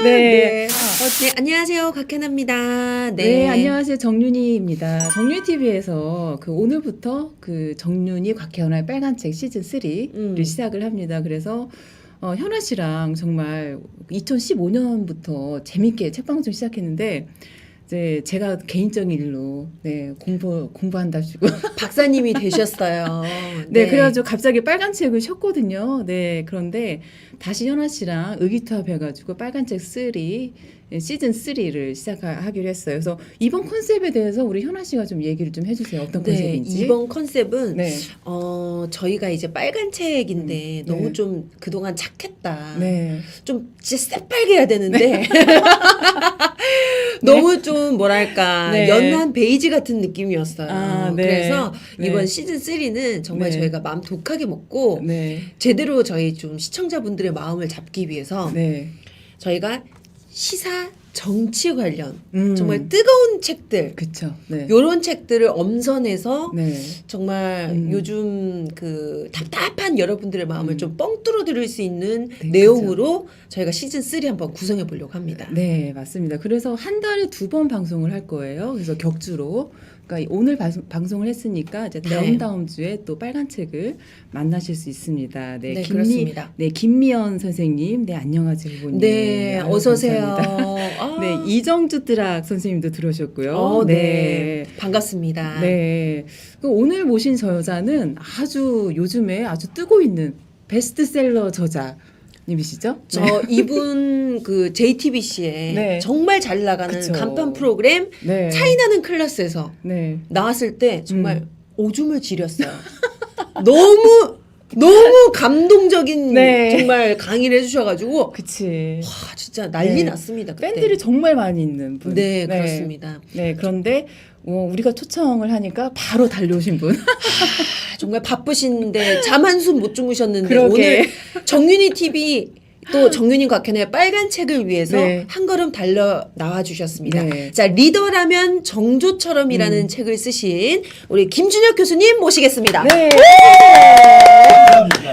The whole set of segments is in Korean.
네. 네, 안녕하세요. 곽현아입니다. 네, 안녕하세요. 정윤희입니다. 정윤TV에서 오늘부터 정윤희 곽현아의 빨간 책 시즌 3를 시작을 합니다. 그래서 현아 씨랑 정말 2015년부터 재밌게 책방송 시작했는데 이제 제가 개인적인 일로 공부한답시고 박사님이 되셨어요. 네, 그래가지고 갑자기 빨간 책을 셨거든요. 네, 그런데 다시 현아 씨랑 의기투합해가지고 빨간 책 3 시즌 3를 시작하기로 했어요. 그래서 이번 컨셉에 대해서 우리 현아 씨가 좀 얘기를 좀 해주세요. 어떤 컨셉인지. 이번 컨셉은 네. 저희가 이제 빨간 책인데 너무 네. 좀 그동안 착했다. 네. 좀 진짜 새빨개 해야 되는데 너무 좀 뭐랄까 네. 연한 베이지 같은 느낌이었어요. 아, 네. 그래서 네. 이번 시즌 3는 정말 네. 저희가 마음 독하게 먹고 네. 제대로 저희 좀 시청자분들의 마음을 잡기 위해서 네. 저희가 시사 정치 관련 음. 정말 뜨거운 책들 그쵸. 네. 요런 책들을 엄선해서 네. 정말 요즘 그 답답한 여러분들의 마음을 좀 뻥 뚫어드릴 수 있는 네, 내용으로 저희가 시즌 3 한번 구성해 보려고 합니다. 네, 맞습니다. 그래서 한 달에 2번 방송을 할 거예요. 그래서 격주로. 그러니까 오늘 방송을 했으니까 이제 다음 주에 또 빨간 책을 만나실 수 있습니다. 네, 그렇습니다. 네, 김미연 선생님, 네, 안녕하세요, 후보님. 네, 아유, 어서 오세요. 감사합니다. 네, 이정주 드락 선생님도 들어오셨고요. 네, 반갑습니다. 네, 오늘 모신 저자는 아주 요즘에 아주 뜨고 있는 베스트셀러 저자님이시죠? 저 이분 그 JTBC에 네. 정말 잘 나가는 그쵸. 간판 프로그램 네. 차이나는 클래스에서 네. 나왔을 때 정말 오줌을 지렸어요. 너무 감동적인 네. 정말 강의를 해주셔가지고 그치. 와 진짜 난리 네. 났습니다. 그때. 팬들이 정말 많이 있는 분. 네, 그렇습니다. 네, 그런데 우리가 초청을 하니까 바로 달려오신 분. 정말 바쁘신데 잠 한숨 못 주무셨는데 그러게. 오늘 정윤희 TV 또 정윤희 곽현의 빨간 책을 위해서 네. 한 걸음 달려 나와 주셨습니다. 네. 자, 리더라면 정조처럼이라는 책을 쓰신 우리 김준혁 교수님 모시겠습니다. 네.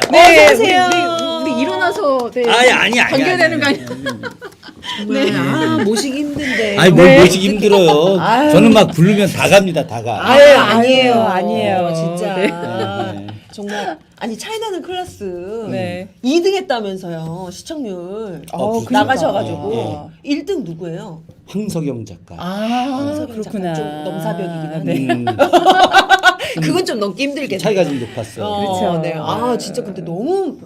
어서 오세요. 우리 일어나서 네. 아니 관계되는 거 아니야? 정말 모시기 힘든데. 아니 뭘 네. 모시기 힘들어요. 아유. 저는 막 부르면 다 갑니다. 다가. 아니에요. 아니에요. 진짜. 네. 정말 아니 차이나는 클래스 네. 2등 했다면서요. 시청률 그러니까. 나가셔가지고 네. 1등 누구예요? 황석영 작가. 황석영 그렇구나. 작가 좀 넘사벽이긴 한데. 네. 그건 좀 넘기 힘들겠네요. 차이가 좀 높았어요. 그렇죠. 네. 아 진짜 근데 너무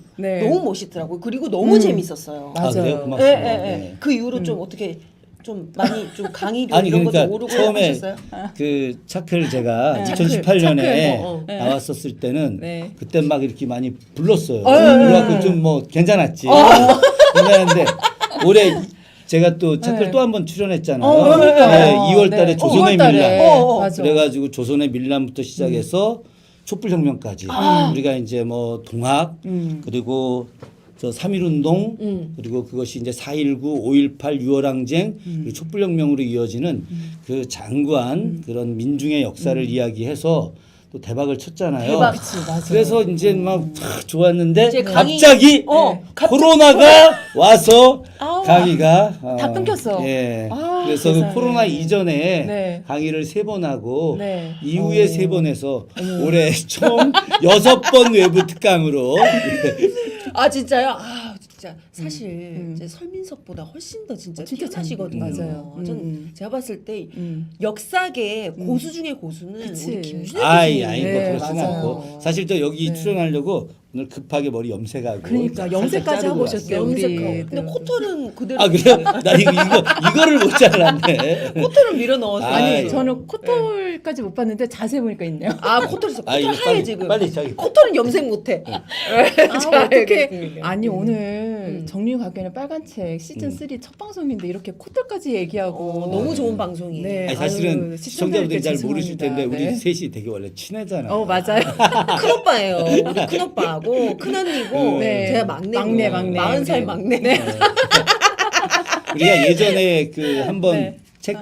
멋있더라고요. 그리고 너무 재밌었어요. 맞아요. 그래요? 예, 고맙습니다. 예, 예. 네. 그 이후로 좀 어떻게 좀 많이 좀 강의료 아니 이런 것도 그러니까 오르고 처음에 하셨어요? 그 차클 제가 네. 2018년에 차클. 나왔었을 때는 네. 그때 막 이렇게 많이 불렀어요. 그래갖고 좀 뭐 괜찮았지. 괜찮은데 올해 제가 또 차클 네. 또 한 번 출연했잖아요. 그러니까요. 네, 2월달에 네. 조선의 2월달에. 밀란. 맞아. 그래가지고 조선의 밀란부터 시작해서 촛불혁명까지 우리가 이제 뭐 동학 그리고 저 3.1운동 그리고 그것이 이제 4.19, 5.18, 6월항쟁 이 촛불혁명으로 이어지는 그 장구한 그런 민중의 역사를 이야기해서 또 대박을 쳤잖아요. 대박. 그치, 맞아요. 그래서 이제 막 좋았는데 이제 갑자기 코로나가 와서 강의가 다 끊겼어. 예. 아, 그래서 세상에. 그 코로나 이전에 네. 강의를 3번 하고 네. 이후에 3번 해서 올해 총 6번 외부 특강으로 아 진짜요? 아 진짜 사실 이제 설민석보다 훨씬 더 진짜 진짜 뛰어나시거든요. 맞아요. 전 제가 봤을 때 역사계 고수 중에 고수는 그치. 우리 김준혁 아이 교수님. 뭐 네, 그렇지는 맞아요. 않고 사실 또 여기 출연하려고 오늘 급하게 머리 염색하고 그러니까 살짝 염색까지 자르고 하고 오셨어요. 왔어요. 우리. 염색하고. 근데 코털은 그대로. 아 그래요? 나 이거를 못 잘랐네. 코털은 밀어 넣었어요. 아니 아이. 저는 코털까지 못 봤는데 자세히 보니까 있네요. 아 코털 있어. 아, 코털 이거 하얘 지금. 빨리 저기. 코털은 염색 못해. 아, 잘 어떻게 알겠습니다. 아니 오늘 정리 곽현의 빨간 책 시즌 3 첫 방송인데 이렇게 코털까지 얘기하고 너무 좋은 방송이에요. 네. 아니, 사실은 아유, 시청자분들이 잘 모르실 텐데 죄송합니다. 우리 네. 셋이 되게 원래 친하잖아요. 맞아요. 큰 오빠예요. 우리 큰 오빠하고 큰 언니고 네. 제가 막내고 막내. 40살 우리. 막내. 네. 우리가 예전에 그 한번 네. 책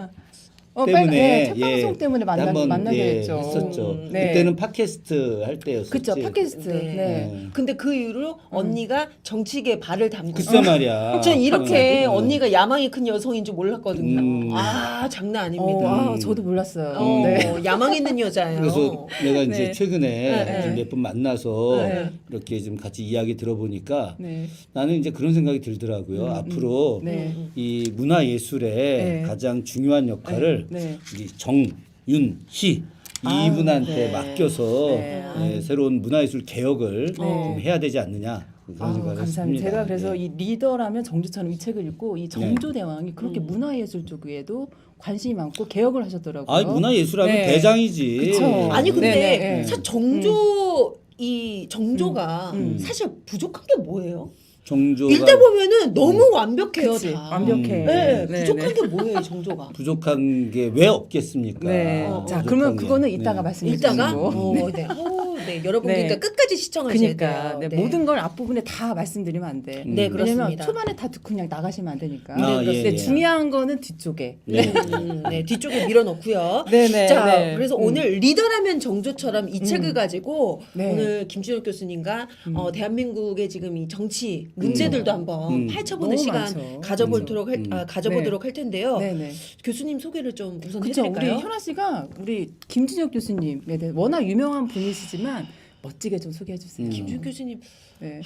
때문에 책 방송 때문에 한번 만나게 됐죠. 했었죠. 네. 그때는 팟캐스트 할 때였었지. 그쵸, 팟캐스트. 네. 네. 근데 그 이후로 언니가 정치계에 발을 담고 글쎄 말이야. 전 이렇게 음. 언니가 야망이 큰 여성인 줄 몰랐거든요. 음. 아 장난 아닙니다. 저도 몰랐어요. 네. 야망 있는 여자예요. 그래서 내가 이제 네. 최근에 네. 몇 번 만나서 네. 이렇게 좀 같이 이야기 들어보니까 네. 나는 이제 그런 생각이 들더라고요. 앞으로 네. 이 문화 예술의 네. 가장 중요한 역할을 네. 우리 정윤희 이분한테 네. 맡겨서 네. 새로운 문화예술 개혁을 좀 해야 되지 않느냐 그런 생각을 감사합니다. 했습니다. 제가 그래서 네. 이 리더라면 정조처럼 이 책을 읽고 이 정조대왕이 그렇게 문화예술 쪽에도 관심이 많고 개혁을 하셨더라고요. 아, 문화예술하면 네. 대장이지. 그쵸. 아니 근데 네, 네. 사실 정조가 사실 부족한 게 뭐예요? 정조가 읽다 보면은 너무 완벽해요. 그치, 다. 완벽해. 네, 네, 부족한 네. 게 뭐예요, 이 정조가? 부족한 게 왜 없겠습니까? 네. 자, 부족한 그러면 게. 그거는 이따가 말씀해 읽다가 주시고. 네, 여러분 네. 그러니까 끝까지 시청하셔야 그러니까 돼요. 네, 모든 걸 앞부분에 다 말씀드리면 안 돼. 네, 왜냐면 그렇습니다. 초반에 다 듣고 그냥 나가시면 안 되니까. 아, 네, 예, 예. 중요한 거는 뒤쪽에. 네. 네, 뒤쪽에 밀어넣고요. 네네. 자, 네. 그래서 오늘 리더라면 정조처럼 이 책을 가지고 네. 오늘 김준혁 교수님과 대한민국의 지금 이 정치 문제들도 한번 파헤쳐보는 너무 시간 많죠. 가져보도록 할 텐데요. 네네. 교수님 소개를 좀 우선 그렇죠. 우리 해드릴까요? 현아 씨가 우리 김준혁 교수님에 대해 워낙 유명한 분이시지만 멋지게 좀 소개해 주세요. 김준혁 교수님 네.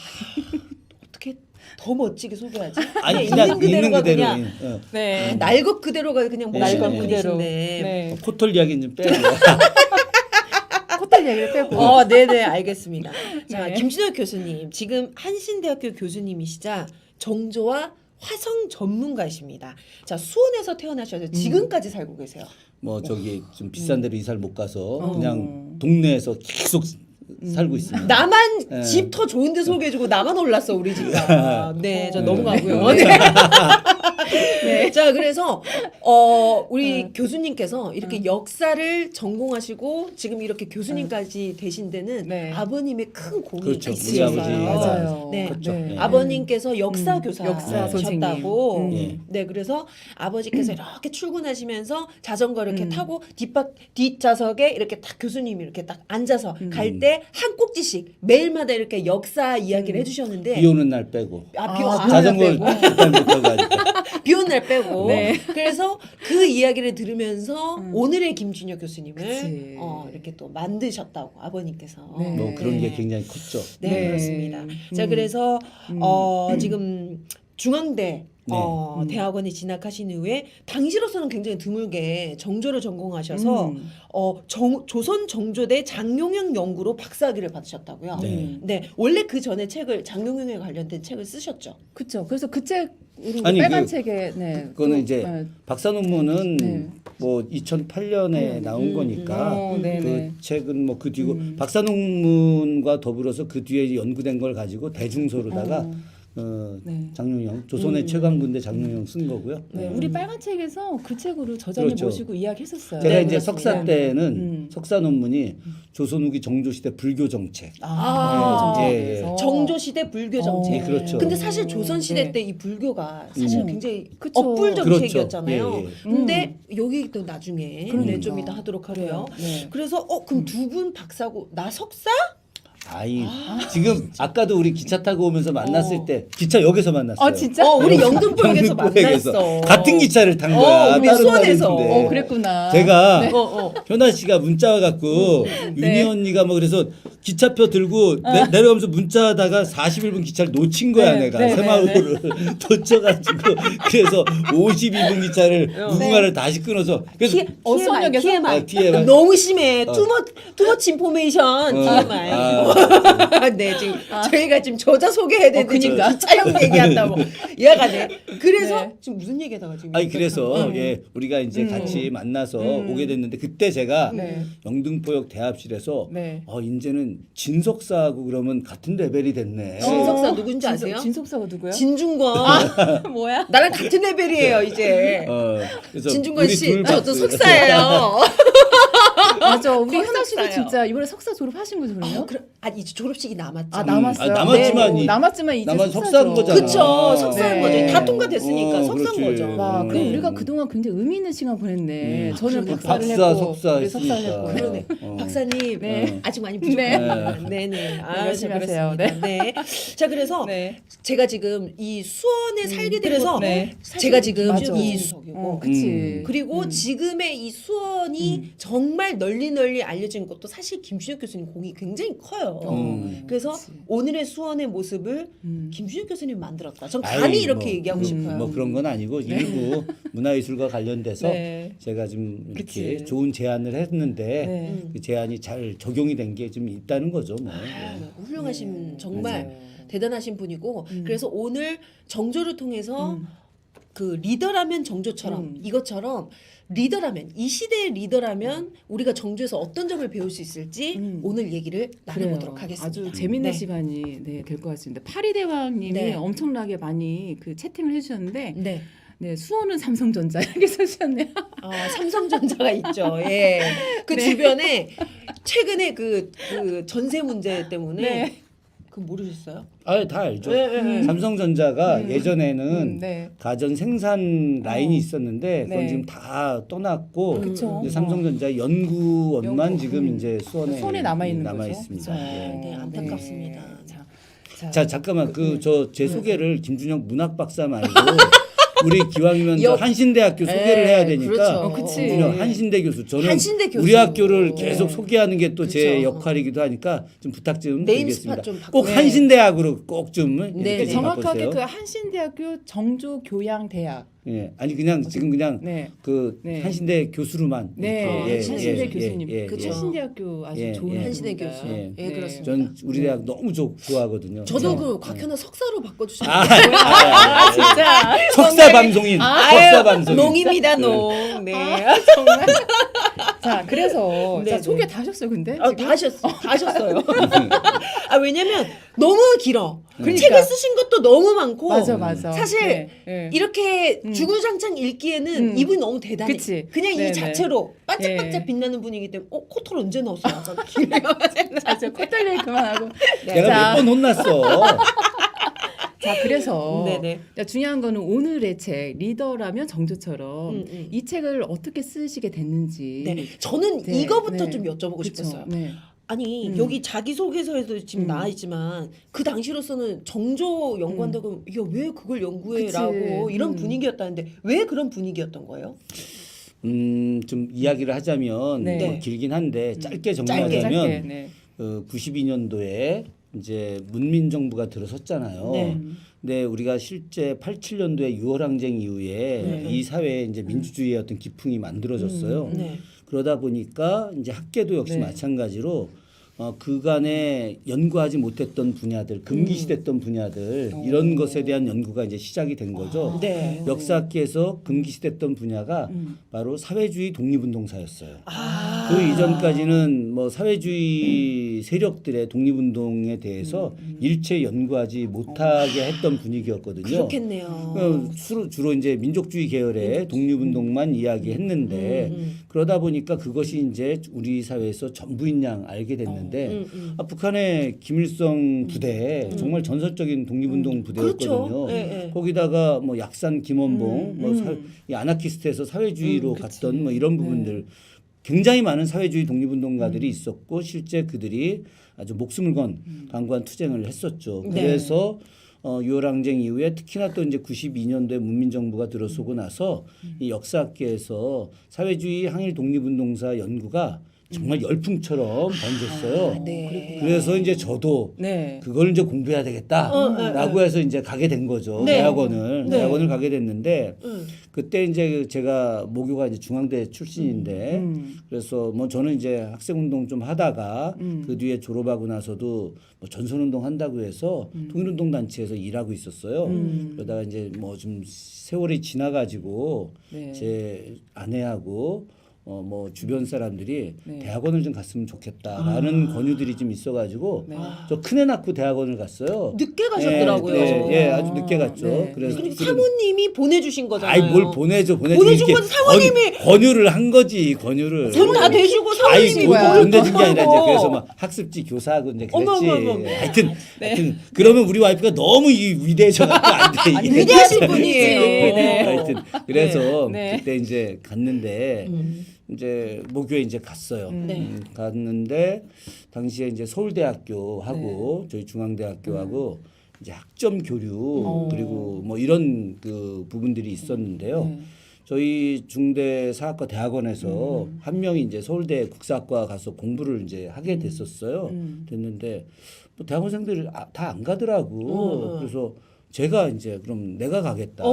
어떻게 더 멋지게 소개하지? 아니 그냥 그냥 있는 그대로가 그대로. 그냥 네. 날 것 그대로가 그냥 멋있는 날 것 분이신데. 네. 포털 이야기는 좀 빼고. 호텔 얘기를 빼고. 네네 알겠습니다. 자 네. 김준혁 교수님 지금 한신대학교 교수님이시자 정조와 화성 전문가이십니다. 자 수원에서 태어나셔서 지금까지 살고 계세요. 뭐 저기 좀 비싼 데로 이사를 못 가서 그냥 동네에서 계속 살고 있습니다. 나만 네. 집 더 좋은 데 소개해주고 나만 올랐어 우리 집가. 네, 저 네. 넘어가고요. 네. 자, 그래서 우리 교수님께서 이렇게 역사를 전공하시고 지금 이렇게 교수님까지 되신 데는 네. 아버님의 큰 공이 그렇죠. 우리 있으셨어요. 아버지가 맞아요. 네. 그렇죠. 네. 네. 아버님께서 역사 역사 교사셨다고. 선생님. 예. 네, 그래서 아버지께서 이렇게 출근하시면서 자전거 이렇게 타고 뒷좌석에 이렇게 딱 교수님이 이렇게 딱 앉아서 갈 때 한 꼭지씩 매일마다 이렇게 역사 이야기를 해주셨는데 비 오는 날 빼고. 자전거 빼고. 일단 못 가가지고. 비 오는 날 빼고. 네. 그래서 그 이야기를 들으면서 오늘의 김준혁 교수님을 그치. 이렇게 또 만드셨다고 아버님께서. 네. 뭐 그런 게 굉장히 컸죠. 네, 네. 그렇습니다. 자, 그래서 지금 중앙대 네. 대학원에 진학하신 이후에 당시로서는 굉장히 드물게 정조를 전공하셔서 조선 정조대 장용영 연구로 박사학위를 받으셨다고요. 네. 네, 원래 그 전에 책을 장용영에 관련된 책을 쓰셨죠. 그렇죠. 그래서 그 책, 아니, 빨간 그- 책에, 네. 그거는 또, 이제 네. 박사 논문은 네. 뭐 2008년에 나온 거니까 네네. 그 책은 뭐 그 뒤고 박사 논문과 더불어서 그 뒤에 연구된 걸 가지고 대중서로다가 네. 장룡영 조선의 최강군대 장룡영 쓴 거고요. 네, 우리 빨간 책에서 그 책으로 저자님 그렇죠. 모시고 이야기했었어요. 제가 네, 이제 그렇습니다. 석사 때는 석사 논문이 조선 후기 정조 시대 불교 정책. 예, 예. 정조 시대 불교 정책. 네, 그렇죠. 근데 사실 조선 시대 네. 때 이 불교가 사실 굉장히 그쵸. 억불 정책이었잖아요. 그렇죠. 예, 예. 근데 여기 또 나중에 그러니까. 좀 이따 하도록 하고요. 네. 그래서 그럼 두 분 박사고 나 석사? 아이 지금 아까도 우리 기차 타고 오면서 만났을 때 기차역에서 만났어요. 아, 진짜? 우리 영등포역에서 영등포역에서 만났어. 같은 기차를 탄 거야. 우리 다른 수원에서. 다른데. 그랬구나. 제가 네. 현아 씨가 문자 와갖고 윤희 언니가 뭐 그래서 기차표 들고 내려가면서 문자하다가 41분 기차를 놓친 거야 네, 내가 네, 새마을호를 놓쳐가지고 그래서 52분 기차를 무궁화를 다시 끊어서 그래서 어선역에서? TMI. TMI. 너무 심해. 투머치 인포메이션 TMI. 네, 지금 저희가 지금 저자 소개해야 되는데 지금 그러니까. 기차역 얘기한다고. 얘가 네. 그래서 네. 지금 무슨 얘기하다가 지금. 아니 그래서 예 우리가 이제 같이 만나서 오게 됐는데 그때 제가 네. 영등포역 대합실에서 네. 이제는 진석사하고 그러면 같은 레벨이 됐네. 진석사 누군지 아세요? 진석사가 누구야? 진중권. 뭐야? 나랑 같은 레벨이에요 이제. 그래서 진중권 우리 씨, 둘 저도 박수. 석사예요. 맞아. 우리 거의 현아 씨도 석사예요. 진짜 이번에 석사 졸업하신 거죠, 그래요? 이제 졸업식이 남았죠. 아, 남았어요. 남았지만 네. 남았지만 이제 남았 석사죠. 석사인 거잖아. 그쵸, 석사인 네. 거죠. 다 통과됐으니까 어, 석사인 그렇지. 거죠. 와, 그럼 네. 우리가 그동안 굉장히 의미 있는 시간 보냈네. 저는 그러니까. 박사를 박사, 했고, 석사 우리 석사를 했으니까. 했고. 그러네. 어. 박사님 네. 아직 많이 부족합니다. 네. 네네. 열심히 하세요. 네. 자 그래서 네. 제가 지금 이 수원에 살게 되면서 네. 제가 지금 맞아. 이 그치. 그리고 지금의 이 수원이 정말 널리 알려진 것도 사실 김준혁 교수님 공이 굉장히 커요. 그래서 오늘의 수원의 모습을 김준혁 교수님이 만들었다. 전 감히 아이, 이렇게 뭐, 얘기하고 싶어요. 뭐 그런 건 아니고 일부 문화예술과 관련돼서 네. 제가 좀 이렇게 그치. 좋은 제안을 했는데 네. 그 제안이 잘 적용이 된 게 좀 있다는 거죠. 뭐. 훌륭하신 정말 맞아요. 대단하신 분이고 그래서 오늘 정조를 통해서 그 리더라면 정조처럼 이것처럼 리더라면 이 시대의 리더라면 우리가 정조에서 어떤 점을 배울 수 있을지 오늘 얘기를 나눠보도록 하겠습니다. 아주 재밌는 네. 시간이 될 것 같습니다. 파리대왕님이 네. 엄청나게 많이 그 채팅을 해주셨는데 네. 네, 수원은 삼성전자 이렇게 써주셨네요. 삼성전자가 있죠. 예. 그 네. 주변에 최근에 그 전세 문제 때문에 네. 그 모르셨어요? 다 알죠. 네. 삼성전자가 예전에는 네. 가전 생산 라인이 있었는데 그건 네. 지금 다 떠났고 그쵸. 이제 삼성전자 연구원만 연구. 지금 이제 수원에 남아 있는 거죠. 있습니다. 그쵸. 예. 네, 안타깝습니다. 자 잠깐만 그 저 제 소개를 김준혁 문학 박사 말고 우리 기왕이면 저 여- 한신대학교 소개를 해야 되니까 그렇죠. 그치. 김준혁 한신대 교수 저는 한신대 교수. 우리 학교를 계속 소개하는 게 또 제 그렇죠. 역할이기도 하니까 좀 부탁 좀 네임 드리겠습니다. 스팟 좀 바꿔- 꼭 한신대학으로 꼭 좀 네, 이렇게 네. 좀 정확하게 바꿔주세요. 그 한신대학교 정조교양대학. 예, 아니 그냥 지금 그냥 네. 그 네. 한신대 교수로만 네, 이렇게, 한신대 교수님. 그쵸. 한신대학교 아주 예, 좋은 예. 한신대 학교입니다. 교수. 예. 예, 그렇습니다. 전 우리 대학 너무 좋아하거든요. 저도 그래서 그 곽현아 석사로 바꿔주셨어요. 아, 진짜. 석사 방송인, 석사 방송인. 농입니다, 농. 네. 정말. 자, 그래서 네, 자, 네. 소개 다 하셨어요, 근데? 다 지금? 하셨어요. 왜냐면 너무 길어. 그러니까. 책을 쓰신 것도 너무 많고. 맞아. 사실 네, 네. 이렇게 주구장창 읽기에는 이분이 너무 대단해. 그치. 그냥 네, 이 자체로 반짝반짝 네. 빛나는 분이기 때문에 코털 언제 넣었어요? 자, 저 콧달리 그만하고. 내가 자. 몇 번 혼났어. 자, 그래서 네네. 자, 중요한 거는 오늘의 책 리더라면 정조처럼 이 책을 어떻게 쓰시게 됐는지. 네. 저는 네, 이거부터 네. 좀 여쭤보고 그쵸. 싶었어요. 네. 아니 여기 자기소개서에도 지금 나와 있지만 그 당시로서는 정조 연구한다고 야, 왜 그걸 연구해라고 그치. 이런 분위기였다는데 왜 그런 분위기였던 거예요? 좀 이야기를 하자면 네. 뭐 길긴 한데 짧게 짧게, 정리하자면 네. 92년도에 이제 문민정부가 들어섰잖아요. 네. 근데 우리가 실제 87년도에 6월 항쟁 이후에 이 사회에 이제 민주주의의 어떤 기풍이 만들어졌어요. 네. 그러다 보니까 이제 학계도 역시 네. 마찬가지로 그간에 연구하지 못했던 분야들, 금기시됐던 분야들 이런 것에 대한 연구가 이제 시작이 된 거죠. 네. 역사학계에서 금기시됐던 분야가 바로 사회주의 독립운동사였어요. 아. 그 이전까지는 뭐 사회주의 세력들의 독립운동에 대해서 일체 연구하지 못하게 했던 분위기였거든요. 그렇겠네요. 주로 이제 민족주의 계열의 독립운동만 이야기했는데 그러다 보니까 그것이 이제 우리 사회에서 전부인 양 알게 됐는데 북한의 김일성 부대 정말 전설적인 독립운동 부대였거든요. 그렇죠. 예, 예. 거기다가 뭐 약산 김원봉, 이 아나키스트에서 사회주의로 갔던 뭐 이런 부분들 굉장히 많은 사회주의 독립운동가들이 있었고 실제 그들이 아주 목숨을 건 강고한 투쟁을 했었죠. 네. 그래서 6월 항쟁 이후에 특히나 또 이제 92년도에 문민정부가 들어서고 나서 이 역사학계에서 사회주의 항일 독립운동사 연구가 정말 열풍처럼 번졌어요. 네. 그래서 이제 저도 네. 그걸 이제 공부해야 되겠다라고 해서 이제 가게 된 거죠. 네. 대학원을 가게 됐는데 그때 이제 제가 모교가 이제 중앙대 출신인데 그래서 뭐 저는 이제 학생운동 좀 하다가 그 뒤에 졸업하고 나서도 뭐 전선운동 한다고 해서 통일운동 단체에서 일하고 있었어요. 그러다가 이제 뭐 좀 세월이 지나가지고 네. 제 아내하고 뭐 주변 사람들이 네. 대학원을 좀 갔으면 좋겠다라는 권유들이 좀 있어가지고 네. 저 큰애 낳고 대학원을 갔어요. 늦게 가셨더라고요. 예, 아주 늦게 갔죠. 네. 그래서 그리고 사모님이 보내주신 거잖아요. 아이 뭘 보내줘 보내준 이렇게 건 사모님이 권유를 한 거지 권유를. 돈 다 대주고 아이 사모님이 돈 뭘 대준 게 아니라 이제 돈 그래서 벌고. 막 학습지 교사하고 이제 어머, 그랬지. 어머, 어머. 하여튼 그러면 우리 와이프가 너무 위대해져갖고 안 돼. 아니, 이게. 위대하신 분이에요. 네. 하여튼 그래서 네. 그때 이제 갔는데 이제 모교에 이제 갔어요. 네. 갔는데 당시에 이제 서울대학교하고 저희 중앙대학교하고 이제 학점 교류 그리고 뭐 이런 그 부분들이 있었는데요. 네. 저희 중대 사학과 대학원에서 한 명이 이제 서울대 국사학과 가서 공부를 이제 하게 됐었어요. 됐는데 뭐 대학원생들 다 안 가더라고. 그래서 제가 이제 그럼 내가 가겠다.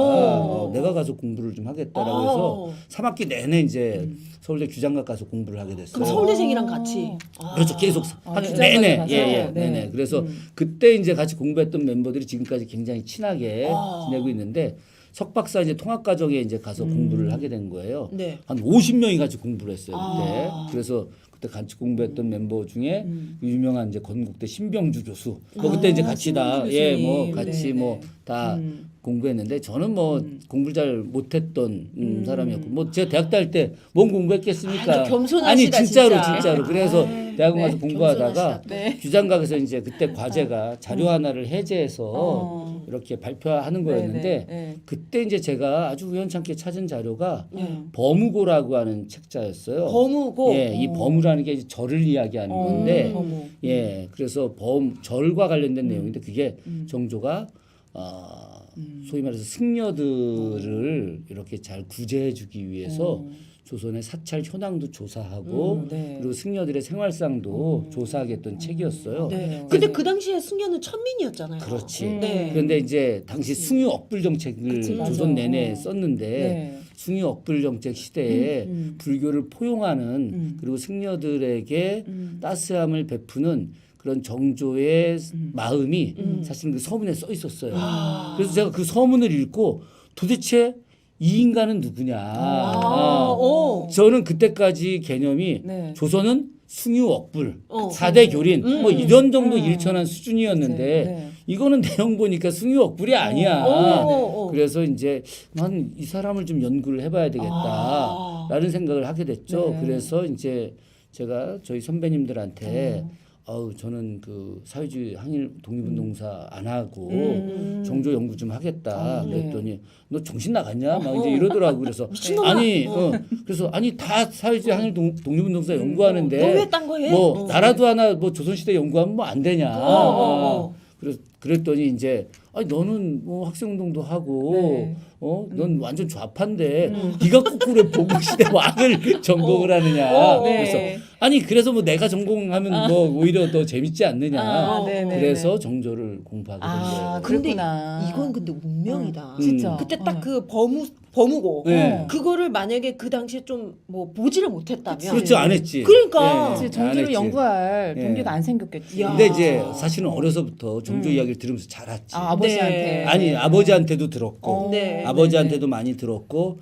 내가 가서 공부를 좀 하겠다라고 해서 3학기 내내 이제 서울대 규장각 가서 공부를 하게 됐어요. 그럼 서울대생이랑 같이. 그렇죠. 계속 학기 규장각에 내내. 가서? 예, 네. 네네. 그래서 그때 이제 같이 공부했던 멤버들이 지금까지 굉장히 친하게 지내고 있는데 석박사 이제 통합 과정에 이제 가서 공부를 하게 된 거예요. 네. 한 50명이 같이 공부를 했어요 그때. 그래서 그때 같이 공부했던 멤버 중에 유명한 이제 건국대 신병주 교수. 뭐 그때 이제 같이 다 신병주 예 교수님. 뭐 같이 네, 뭐 네. 다 공부했는데 저는 뭐 공부를 잘 못했던 사람이었고 뭐 제가 대학 다닐 때 뭔 공부했겠습니까? 아, 겸손하시다, 아니 진짜로 진짜. 진짜로. 그래서 대학원 가서 공부하다가 겸손하시다. 네. 규장각에서 이제 그때 과제가 자료 하나를 해제해서 이렇게 발표하는 거였는데 네, 네. 그때 이제 제가 아주 우연찮게 찾은 자료가 네. 범우고라고 하는 책자였어요. 범우고. 예, 이 범우라는 게 이제 절을 이야기하는 건데, 범우. 예, 그래서 절과 관련된 내용인데 그게 정조가 소위 말해서 승려들을 이렇게 잘 구제해주기 위해서 조선의 사찰 현황도 조사하고 네. 그리고 승려들의 생활상도 조사하겠던 책이었어요. 네. 근데 그 당시에 승려는 천민이었잖아요. 그렇지. 네. 그런데 이제 당시 숭유 억불 정책을 그치, 조선 맞아. 내내 썼는데 네. 숭유 억불 정책 시대에 불교를 포용하는 그리고 승려들에게 따스함을 베푸는 그런 정조의 마음이 사실은 그 서문에 써 있었어요. 그래서 제가 그 서문을 읽고 도대체 이 인간은 누구냐. 저는 그때까지 개념이 네. 조선은 숭유 억불, 4대 교린 뭐 이런 정도 일천한 수준이었는데 네. 이거는 내용 보니까 숭유 억불이 아니야. 어. 그래서 이제 난 이 사람을 좀 연구를 해봐야 되겠다라는 생각을 하게 됐죠. 네. 그래서 이제 제가 저희 선배님들한테 저는 그 사회주의 항일 독립운동사 안 하고 정조 연구 좀 하겠다. 그랬더니 너 정신 나갔냐? 막 이제 이러더라고. 그래서 그래서 아니 다 사회주의 항일 독립운동사 연구하는데 너 왜 딴 거 해? 뭐 나라도 하나 뭐 조선시대 연구하면 뭐 안 되냐. 그랬더니 이제 아니 너는 뭐 학생운동도 하고 네. 넌 완전 좌파인데 네가 거꾸로 봉국시대 왕을 전공을 하느냐. 네. 그래서 아니 그래서 뭐 내가 전공하면 뭐 오히려 더 재밌지 않느냐. 네, 네, 그래서 정조를 공부하게 된 거예요. 근데 그렇구나. 이건 근데 운명이다. 진짜. 그때 딱 그 범우고 네. 그거를 만약에 그 당시에 좀 뭐 보지를 못했다면 그렇죠 안 했지. 그러니까. 그치, 안 정조를 했지. 연구할 예. 동기가 안 생겼겠지. 야. 근데 이제 사실은 어려서부터 정조 이야기를 들으면서 자랐지. 아버지한테. 네. 아니 아버지한테도 들었고 네. 아버지한테도 많이 들었고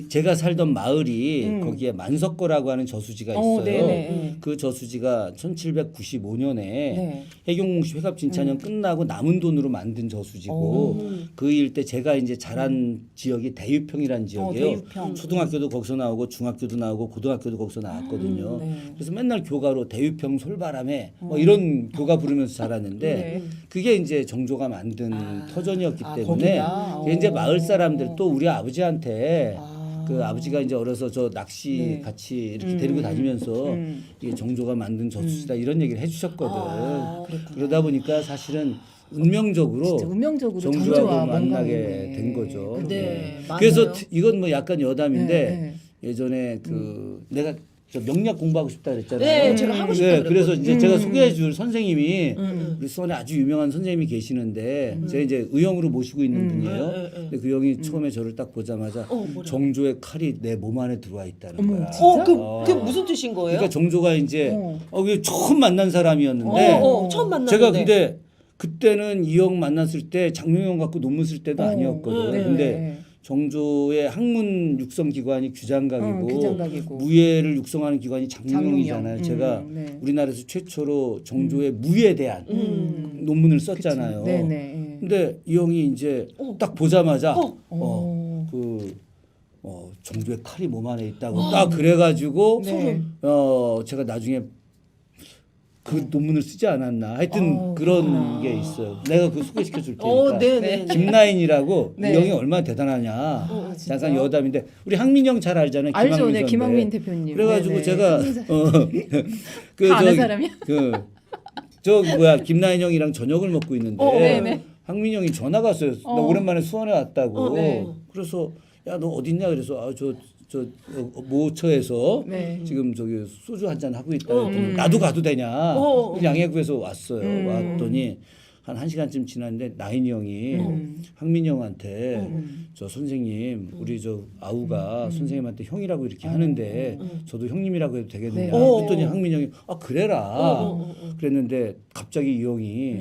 제가 살던 마을이 거기에 만석거라고 하는 저수지가 있어요. 네네. 그 저수지가 1795년에 네. 해경공시 회갑진차년 끝나고 남은 돈으로 만든 저수지고 그 일대 제가 이제 자란 지역이 대유평이라는 지역이에요. 대유평. 초등학교도 거기서 나오고 중학교도 나오고 고등학교도 거기서 나왔거든요. 네. 그래서 맨날 교가로 대유평 솔바람에 뭐 이런 교가 부르면서 자랐는데 네. 그게 이제 정조가 만든 터전이었기 때문에 거기가? 그게 이제 마을 사람들 또 우리 아버지한테 그 아버지가 이제 어려서 저 낚시 네. 같이 이렇게 데리고 다니면서 이게 정조가 만든 저수지다 이런 얘기를 해주셨거든. 그러다 보니까 사실은 운명적으로 진짜 운명적으로 정조하고 정조와 만나게 뭔가 된 거죠. 네, 맞아요. 그래서 이건 뭐 약간 여담인데 네, 예전에 그 내가 저 명리학 공부하고 싶다 그랬잖아요. 네, 제가 하고 싶다 네, 그래서 그랬거든요. 이제 제가 소개해줄 선생님이 우리 수원에 아주 유명한 선생님이 계시는데 제가 이제 의형으로 모시고 있는 분이에요. 근데 그 형이 처음에 저를 딱 보자마자 뭐라고? 정조의 칼이 내 몸 안에 들어와 있다는 거야. 그게 무슨 뜻인 거예요? 그러니까 정조가 이제 그게 처음 만난 사람이었는데 처음 만났는데. 제가 근데 그때는 이 형 만났을 때 장명형 갖고 논문 쓸 때도 아니었거든. 네. 근데 정조의 학문 육성 기관이 규장각이고 규장각이고. 무예를 육성하는 기관이 장롱영. 장롱영이잖아요. 제가 네. 우리나라에서 최초로 정조의 무예에 대한 논문을 썼잖아요. 그치. 네네. 근데 이 형이 이제 딱 보자마자 어. 정조의 칼이 몸 안에 있다고 딱 그래가지고 네. 제가 나중에 그 논문을 쓰지 않았나 하여튼 그런 게 있어요. 내가 그 소개시켜 줄 테니까. 네네. 김나인이라고 네. 이 형이 얼마나 대단하냐. 진짜? 약간 여담인데 우리 황민영 잘 알잖아요. 알죠, 김학민 네, 선배. 김학민 대표님. 그래가지고 네네. 제가 다 아는 사람이야? 저 뭐야 김나인 형이랑 저녁을 먹고 있는데 네네. 황민영이 전화가 왔어요. 나 오랜만에 수원에 왔다고. 네. 그래서 야 너 어딨냐 그래서 저 모처에서 네. 지금 저기 소주 한잔 하고 있다. 그랬더니 나도 가도 되냐? 양해구에서 왔어요. 왔더니 한 1시간쯤 지났는데 나인이 형이 황민이 형한테 저 선생님 우리 저 아우가 선생님한테 형이라고 이렇게 하는데 저도 형님이라고 해도 되겠느냐? 네. 그랬더니 황민이 형이 그래라. 그랬는데 갑자기 이 형이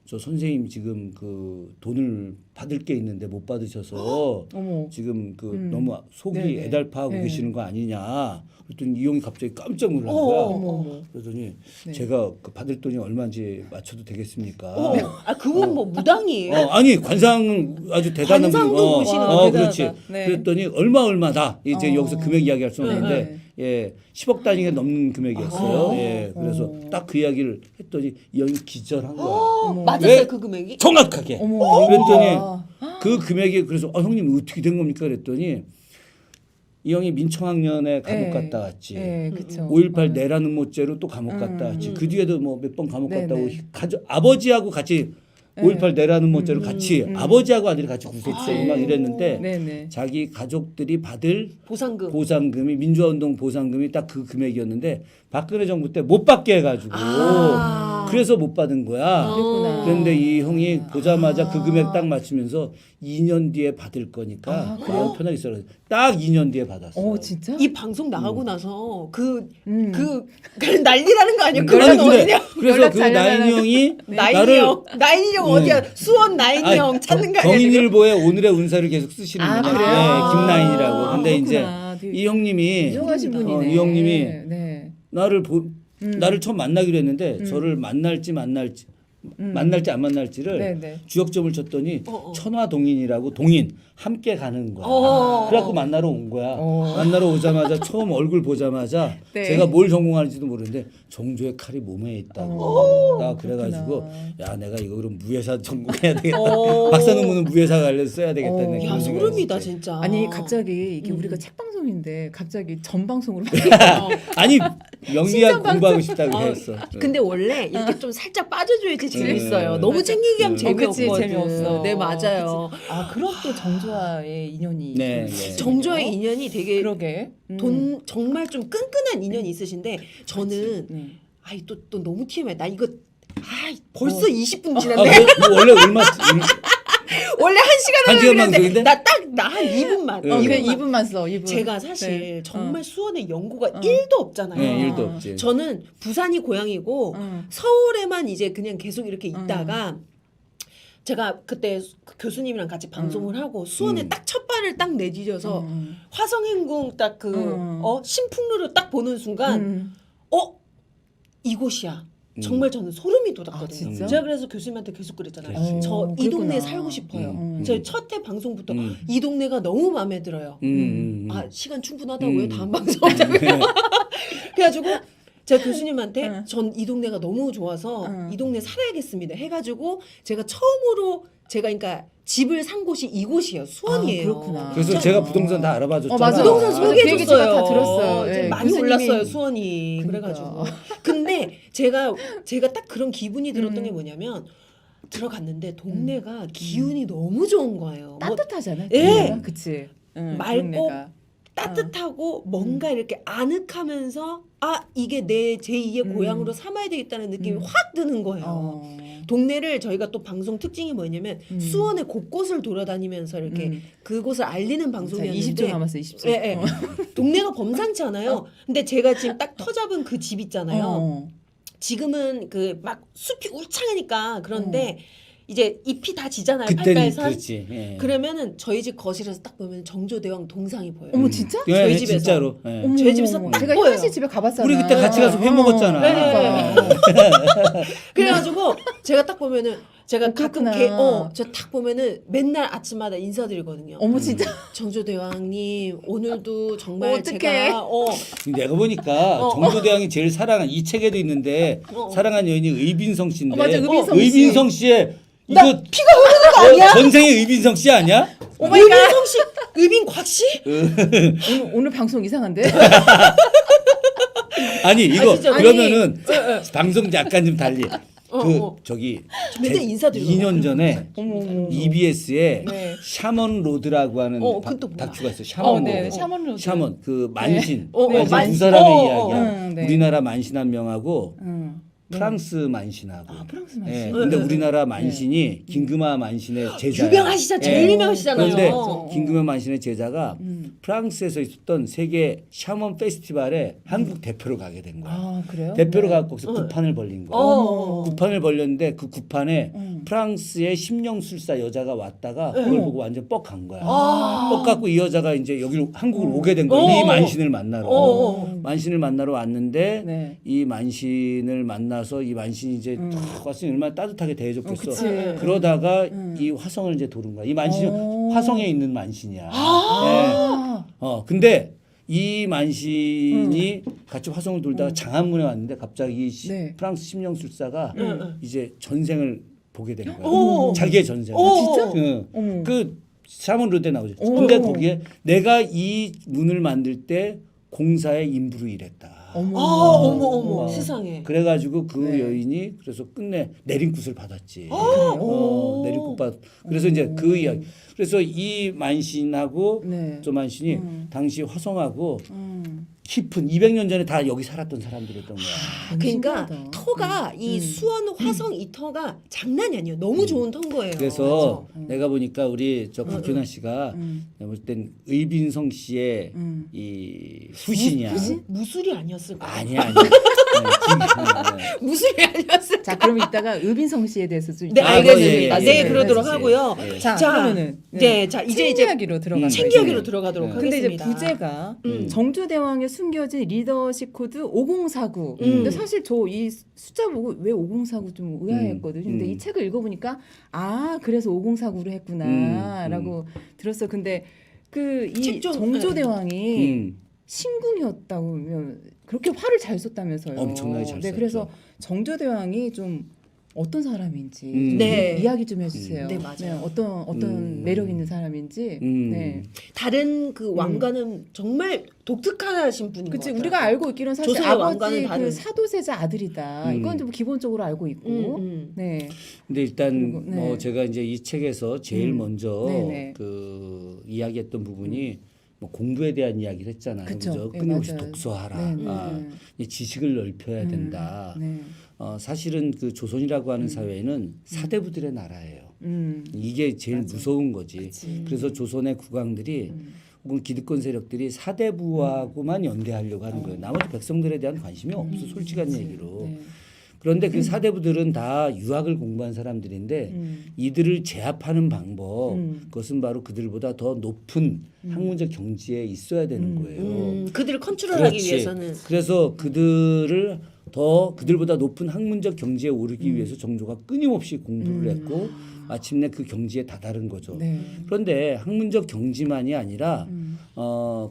저 선생님 지금 그 돈을 받을 게 있는데 못 받으셔서 어머. 지금 그 너무 속이 네네. 애달파하고 네. 계시는 거 아니냐. 그랬더니 이 형이 갑자기 깜짝 놀란 거야. 어머. 그러더니 네. 제가 그 받을 돈이 얼마인지 맞춰도 되겠습니까? 그분 뭐 무당이에요? 아니 관상 아주 대단한 관상도 분. 보시는 거 그렇지. 대단하다. 네. 그랬더니 얼마다 이제 여기서 금액 이야기할 수는 없는데 네. 예 10억 단위가 넘는 금액이었어요. 아. 예 그래서 딱 그 이야기를 했더니 이 형이 기절한 거야. 맞았어요 왜? 그 금액이? 정확하게. 어머. 그랬더니 와. 그 금액이 그래서 형님 어떻게 된 겁니까? 그랬더니 이 형이 민청학년에 감옥 네. 갔다 왔지. 네, 그쵸. 5.18 내라는 모죄로 또 감옥 갔다 왔지. 그 뒤에도 뭐 몇 번 감옥 네, 갔다 오고 네. 아버지하고 같이 5.18 내라는 모죄로 같이 아버지하고 아들이 같이 구속되고 막 이랬는데 네네. 자기 가족들이 받을 보상금. 보상금이 민주화운동 보상금이 딱 그 금액이었는데 박근혜 정부 때 못 받게 해가지고 그래서 못 받은 거야. 그랬구나. 그런데 이 형이 보자마자 그 금액 딱 맞추면서 2년 뒤에 받을 거니까 마음 편하게 있어라. 딱 2년 뒤에 받았어. 진짜? 이 방송 나가고 나서 그 난리라는 거 아니야? 아니, 그런 근데 어디냐? 그래서 연락 그 잘 나인이 형이 나인이 형 어디야? 수원 나인이 형 찾는 거 아니야? 지금? 경인일보에 오늘의 운사를 계속 쓰시는 아, 분이에요. 그래요? 네, 김나인이라고. 근데 그렇구나. 이제 이 형님이 유명하신 분이네. 이 형님이 네. 나를 처음 만나기로 했는데 저를 만날지 안 만날지를 네네. 주역점을 쳤더니 천화동인이라고 동인 함께 가는 거야. 그래갖고 만나러 온 거야. 만나러 오자마자 처음 얼굴 보자마자 네. 제가 뭘 전공하는지도 모르는데 정조의 칼이 몸에 있다고. 나 그래가지고 야 내가 이거 그럼 무예사 전공해야 되겠다. 박사 논문은 무예사 관련해서 써야 되겠다. 어. 그런 야 생각을 소름이다 했을 때. 진짜. 아니 갑자기 이게 우리가 책 방송인데 갑자기 전 방송으로 아니 명리학 신선 공부하고 싶다고 했어. 근데 원래 이렇게 좀 살짝 빠져줘야지 재밌어요. 네. 너무 챙기게 하면 그치, 재미없거든. 재미없어. 네 맞아요. 그럼 또 정조와의 인연이 네, 있으시군요. 네. 정조의 인연이 되게 그러게. 돈 정말 좀 끈끈한 인연이 있으신데 저는 네. 아이 또 너무 TMI. 나 이거 벌써 20분 아, 지났네. 뭐 원래 얼마 원래 1시간 한 시간 하려고 방송인데? 했는데 나 한 2분만. 네. 그냥 2분만 써. 2분. 제가 사실 네. 정말 수원에 연고가 1도 없잖아요. 네, 일도 없지. 저는 부산이 고향이고 서울에만 이제 그냥 계속 이렇게 있다가 제가 그때 그 교수님이랑 같이 방송을 하고 수원에 딱 첫 발을 딱 내디뎌서 화성행궁 딱 그 신풍루를 딱 보는 순간 이곳이야. 정말 저는 소름이 돋았거든요. 진짜? 제가 그래서 교수님한테 계속 그랬잖아요. 그렇지. 저 이 동네에 그랬구나. 살고 싶어요. 음. 저희 첫 해 방송부터 이 동네가 너무 마음에 들어요. 시간 충분하다고요? 다음 방송 하자고요? 그래가지고 제가 교수님한테 전 이 동네가 너무 좋아서 이 동네 살아야겠습니다. 해가지고 제가 처음으로 제가 그러니까 집을 산 곳이 이곳이에요. 수원이에요. 그렇구나. 그래서 제가 부동산 다 알아봐 줬잖아. 맞아. 부동산 그 얘기 소개해줬어요. 제가 다 들었어요. 이제 예, 많이 교수님이- 올랐어요 수원이. 그러니까. 그래가지고 근데 제가 딱 그런 기분이 들었던 게 뭐냐면 들어갔는데 동네가 기운이 너무 좋은 거예요. 뭐 따뜻하잖아. 예. 동네가. 그치. 맑고 동네가. 따뜻하고 뭔가 이렇게 아늑하면서 이게 내 제2의 고향으로 삼아야 되겠다는 느낌이 확 드는 거예요. 동네를 저희가 또 방송 특징이 뭐냐면 수원의 곳곳을 돌아다니면서 이렇게 그곳을 알리는 방송이었는데 20초 남았어. 20초. 예, 예. 동네가 범상치 않아요. 근데 제가 지금 딱 터잡은 그 집 있잖아요. 지금은 그 막 숲이 울창하니까 그런데 이제 잎이 다 지잖아요. 그때는 팔깔산. 그렇지. 예. 그러면은 저희 집 거실에서 딱 보면 정조대왕 동상이 보여요. 어머 진짜? 예, 저희 예, 집에서. 진짜로. 예. 어머, 저희 집에서 어머, 딱 제가 보여요. 희원 씨 집에 가봤잖아. 우리 그때 같이 가서 회 먹었잖아. 네. 그러니까. 그래가지고 제가 딱 보면은 제가 가끔 그렇구나. 저 딱 보면은 맨날 아침마다 인사드리거든요. 어머 진짜. 정조대왕님 오늘도 정말 어떡해. 제가 내가 보니까 정조대왕이 제일 사랑한 이 책에도 있는데 사랑한 여인이 의빈성 씨인데 맞아, 의빈성 씨. 의빈성 씨의 나 이거 피가 흐르는 거 아니야? 전생의 의빈성 씨 아니야? 의빈성 씨, 의빈 곽 씨? 오늘 방송 이상한데? 아니 이거 진짜. 그러면은 방송 약간 좀 달리 저기 맨날 인사드리고 2년 전에 어머. EBS에 네. 샤먼 로드라고 하는 그건 또 뭐야? 다큐가 있어요. 샤먼 네, 로드. 샤먼 로드. 샤먼 그 만신. 네. 만신 만신. 두 사람의 이야기야. 네. 우리나라 만신 한 명하고 응. 프랑스 만신하고. 아 프랑스 만신. 예, 근데 우리나라 만신이 김금하 만신의 제자. 유명하시죠? 제일 유명하시잖아요. 그런데 맞아. 김금하 만신의 제자가 프랑스에서 있었던 세계 샤먼 페스티벌에 한국 대표로 가게 된 거야. 아 그래요? 대표로 가고 거기서 구판을 벌린 거야. 구판을 벌렸는데 그 구판에 프랑스의 심령술사 여자가 왔다가 그걸 보고 완전 뻑간 거야. 뻑갖고 이 여자가 이제 여기로 한국으로 오게 된 거야. 이 만신을 만나러. 만신을 만나러 왔는데 네. 이 만신을 만나서 이 만신이 이제 탁 왔으니 얼마나 따뜻하게 대해줬겠어. 그치. 그러다가 이 화성을 이제 도른 거야. 이 만신이 화성에 있는 만신이야. 아. 근데 이 만신이 같이 화성을 돌다가 장안문에 왔는데 갑자기 이 네. 프랑스 심령술사가 이제 전생을 보게 된 거야. 오. 자기의 전생. 진짜? 응. 어머. 그 샤먼 루데 나오죠. 근데 거기에 내가 이 문을 만들 때 공사의 인부로 일했다. 어머. 어머 세상에. 그래가지고 그 네. 여인이 그래서 끝내 내림굿을 받았지. 그래요? 내림굿 받. 그래서 이제 그 이야기. 그래서 이 만신하고 네. 저 만신이 당시 화성하고 깊은 200년 전에 다 여기 살았던 사람들이었던 거야. 그러니까 신기하다. 터가 이 수원 화성 이 터가 장난이 아니에요. 너무 좋은 터인 거예요. 그래서 내가 보니까 우리 저 박효나 씨가 음. 내가 볼 땐 의빈성 씨의 이 후신이야. 무술이 아니었을까? 아니야. 무술이 아니었을까? 자 그럼 이따가 의빈성 씨에 대해서 좀 네, 아, 알겠습니다. 예, 예, 네, 예, 그러도록 예, 하고요. 예. 자, 자, 그러면은 자 이제 책 이야기로 들어가죠. 책 이야기로 들어가도록 근데 이제 하겠습니다. 부제가 정조대왕에 숨겨진 리더십 코드 5049. 근데 사실 저 이 숫자 보고 왜 5049 좀 의아했거든요. 근데 이 책을 읽어보니까 아 그래서 5049로 했구나라고 들었어요. 근데 그 이 책 좀, 정조대왕이 신궁이었다고 그렇게 화를 잘 쏟다면서요. 엄청나게 잘 네, 썼죠. 그래서 정조대왕이 좀 어떤 사람인지 좀 네. 이야기 좀 해주세요. 네, 맞아요. 어떤 매력 있는 사람인지. 네. 다른 그 왕과는 정말 독특하신 분인 것 그치 같아요. 우리가 알고 있기는 사실 조선의 왕과는 아버지 다른. 그 사도세자 아들이다. 이건 좀 기본적으로 알고 있고. 네. 근데 일단 그리고, 네. 뭐 제가 이제 이 책에서 제일 먼저 네네. 그 이야기했던 부분이 뭐 공부에 대한 이야기를 했잖아요. 그쵸. 그죠? 네, 끊임없이 맞아요. 독서하라. 네, 이 지식을 넓혀야 된다. 네. 사실은 그 조선이라고 하는 사회는 사대부들의 나라예요. 이게 제일 무서운 거지. 그래서 조선의 국왕들이 혹은 기득권 세력들이 사대부하고만 연대하려고 하는 거예요. 나머지 백성들에 대한 관심이 없어. 솔직한 얘기로. 네. 그런데 그 사대부들은 다 유학을 공부한 사람들인데 이들을 제압하는 방법 그것은 바로 그들보다 더 높은 학문적 경지에 있어야 되는 거예요. 그들을 컨트롤하기 그렇지. 위해서는 그래서 그들보다 높은 학문적 경지에 오르기 위해서 정조가 끊임없이 공부를 했고 마침내 그 경지에 다다른 거죠. 네. 그런데 학문적 경지만이 아니라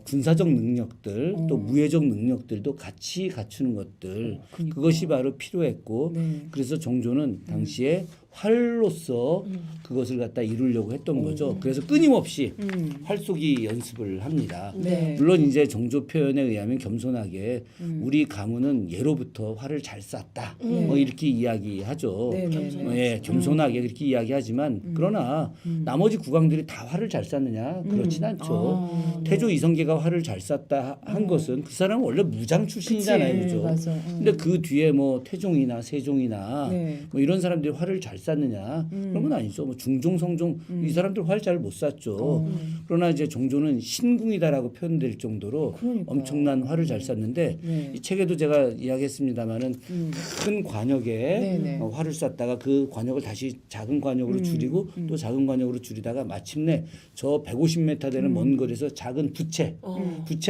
군사적 능력들 또 무예적 능력들도 같이 갖추는 것들 그것이 바로 필요했고 네. 그래서 정조는 당시에 활로서 그것을 갖다 이루려고 했던 거죠. 그래서 끊임없이 활쏘기 연습을 합니다. 네. 물론 이제 정조 표현에 의하면 겸손하게 우리 가문은 예로부터 활을 잘 쐈다. 뭐 이렇게 이야기하죠. 네, 네, 네. 예, 겸손하게 그렇게 이야기하지만 그러나 나머지 국왕들이 다 활을 잘 쐈느냐 그렇진 않죠. 태조 이성계가 활을 잘 쐈다 한 것은 그 사람은 원래 무장 출신이잖아요, 그치. 그죠? 맞아. 근데 그 뒤에 뭐 태종이나 세종이나 네. 뭐 이런 사람들이 활을 잘 쌌느냐 그런 건 아니죠. 뭐 중종, 성종 이 사람들 활 잘 못 쐈죠. 그러나 이제 정조는 신궁이다라고 표현될 정도로 그러니까요. 엄청난 활을 잘 쐈는데 네. 이 책에도 제가 이야기했습니다마는 큰 관역에 네네. 활을 쐈다가 그 관역을 다시 작은 관역으로 줄이고 또 작은 관역으로 줄이다가 마침내 저 150m 되는 먼 거리에서 작은 부채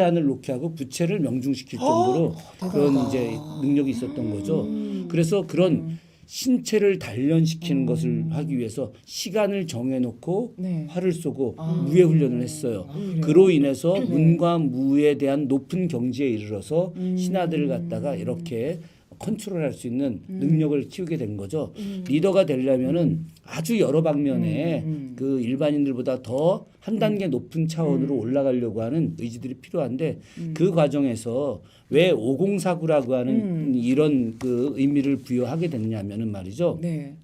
안을 놓게 하고 부채를 명중시킬 정도로 그런 이제 능력이 있었던 거죠. 그래서 그런 신체를 단련시키는 것을 하기 위해서 시간을 정해놓고 네. 활을 쏘고 무예 훈련을 했어요. 그로 인해서 문과 무에 대한 높은 경지에 이르러서 신하들을 갖다가 이렇게 컨트롤할 수 있는 능력을 키우게 된 거죠. 리더가 되려면은 아주 여러 방면에 그 일반인들보다 더 한 단계 높은 차원으로 올라가려고 하는 의지들이 필요한데 그 과정에서 왜 오공사구라고 하는 이런 그 의미를 부여하게 됐냐면은 말이죠. 네.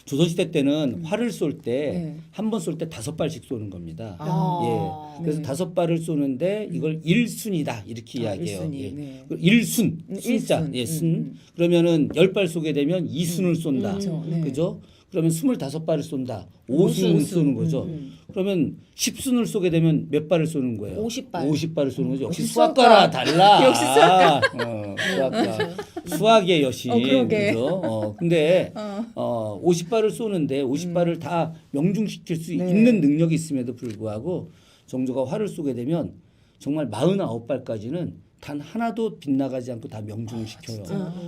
조선시대 때는 활을 쏠 때 네. 한 번 쏠 때 5발씩 쏘는 겁니다. 아. 예. 그래서 네. 5발을 쏘는데 이걸 일순이다 이렇게 이야기해요. 일순이, 예. 네. 일순, 순자, 일순. 예, 순. 그러면은 10발 쏘게 되면 2순을 쏜다. 그렇죠. 네. 그죠? 그러면 25발을 쏜다. 5순을 쏘는 거죠. 그러면 10순을 쏘게 되면 몇 발을 쏘는 거예요? 50발. 50발을 쏘는 거죠. 역시 역시 수학과라 달라. 역시 수학과. 수학과. 수학의 여신. 그러게. 그죠? 근데 50발을 쏘는데 50발을 다 명중시킬 수 있는 능력이 있음에도 불구하고 정조가 활을 쏘게 되면 정말 49발까지는 단 하나도 빗나가지 않고 다 명중시켜요.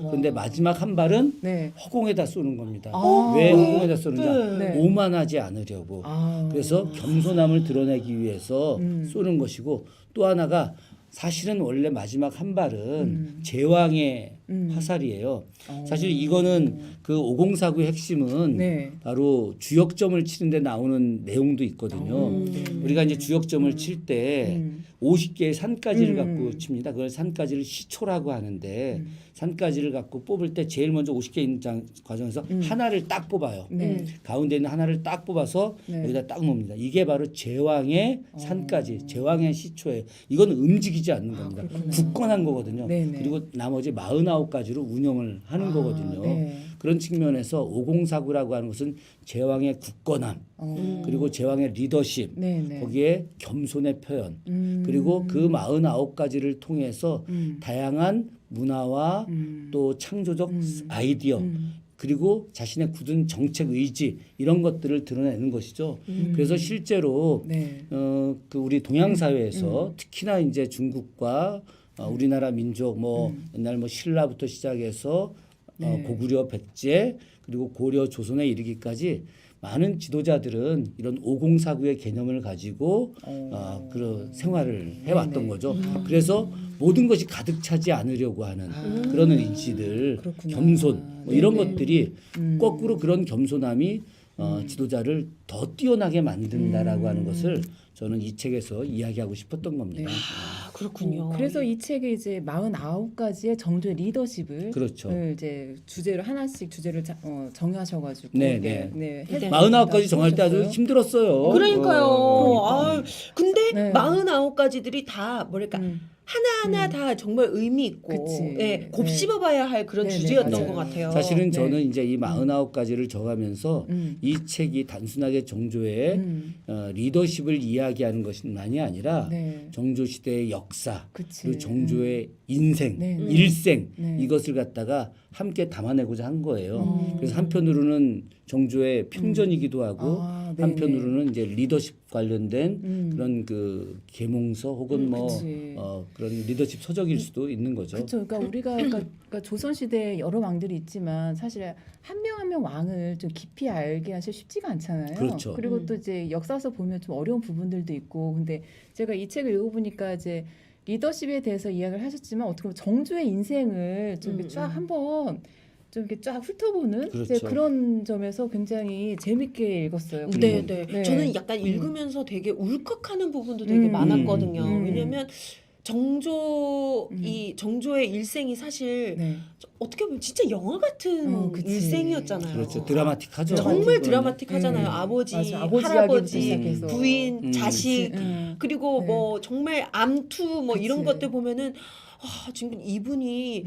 그런데 마지막 한 발은 네. 허공에다 쏘는 겁니다. 아. 왜 허공에다 쏘느냐? 네. 오만하지 않으려고. 아. 그래서 겸손함을 드러내기 위해서 쏘는 것이고 또 하나가 사실은 원래 마지막 한 발은 제왕의 화살이에요. 사실 이거는 그 504구의 핵심은 네. 바로 주역점을 치는데 나오는 내용도 있거든요. 우리가 이제 주역점을 칠 때 50개의 산가지를 갖고 칩니다. 그걸 산가지를 시초라고 하는데 산가지를 갖고 뽑을 때 제일 먼저 50개 있는 과정에서 하나를 딱 뽑아요. 네. 가운데 있는 하나를 딱 뽑아서 네. 여기다 딱 놓습니다. 이게 바로 제왕의 산가지, 제왕의 시초예요. 이건 움직이지 않는 겁니다. 굳건한 거거든요. 네네. 그리고 나머지 49가지로 운영을 하는 거거든요. 네. 그런 측면에서 504구라고 하는 것은 제왕의 굳건함, 그리고 제왕의 리더십, 네네. 거기에 겸손의 표현, 그리고 그 49가지를 통해서 다양한 문화와 또 창조적 아이디어, 그리고 자신의 굳은 정책 의지 이런 것들을 드러내는 것이죠. 그래서 실제로 네. 그 우리 동양 사회에서 특히나 이제 중국과 우리나라 민족 뭐 옛날 뭐 신라부터 시작해서 네. 고구려, 백제 그리고 고려, 조선에 이르기까지 많은 지도자들은 이런 5049의 개념을 가지고 그런 생활을 해왔던 네네. 거죠. 그래서 모든 것이 가득 차지 않으려고 하는 그런 의지들, 그렇구나. 겸손 뭐 이런 네네. 것들이 거꾸로 그런 겸손함이 지도자를 더 뛰어나게 만든다라고 하는 것을 저는 이 책에서 이야기하고 싶었던 겁니다. 네. 아, 그렇군요. 그래서 이 책에 이제 49가지의 정조의 리더십을 그렇죠. 이제 주제로 하나씩 주제를 정하셔가지고 네, 이렇게, 네. 49가지 정할 때 아주 써주셨어요. 힘들었어요. 그러니까요. 아, 근데 네. 49가지들이 다 뭐랄까 하나하나 다 정말 의미 있고 그치. 예, 곱씹어봐야 할 그런 네네, 주제였던 맞아요. 것 같아요. 사실은 네. 저는 이제 이 49가지를 적으면서 이 책이 단순하게 정조의 리더십을 이야기하는 것만이 아니라 네. 정조 시대의 역사 그치. 그리고 정조의 인생, 네. 일생 네. 이것을 갖다가 함께 담아내고자 한 거예요. 그래서 한편으로는 정조의 평전이기도 하고 아, 네네. 한편으로는 이제 리더십 관련된 그런 그 계몽서 혹은 뭐 그치. 그런 리더십 서적일 수도 있는 거죠. 그렇죠. 그러니까 우리가 그러니까 조선 시대에 여러 왕들이 있지만 사실 한 명 한 명 왕을 좀 깊이 알게 하기 쉽지가 않잖아요. 그렇죠. 그리고 또 이제 역사서 보면 좀 어려운 부분들도 있고. 근데 제가 이 책을 읽어보니까 이제 리더십에 대해서 이야기를 하셨지만 어떻게 보면 정조의 인생을 좀 이렇게 쫙 한번 좀 이렇게 쫙 훑어보는 이제 그렇죠. 그런 점에서 굉장히 재밌게 읽었어요. 네, 네. 네. 저는 약간 읽으면서 되게 울컥하는 부분도 되게 많았거든요. 왜냐면 정조의 일생이 사실 네. 어떻게 보면 진짜 영화 같은 그치. 일생이었잖아요. 그렇죠. 드라마틱하죠. 정말 드라마틱하잖아요. 아버지, 맞아. 아버지 할아버지, 이야기부터 시작해서. 부인, 자식, 그리고 네. 뭐 정말 암투 뭐 이런 그치. 것들 보면은 아, 지금 이분이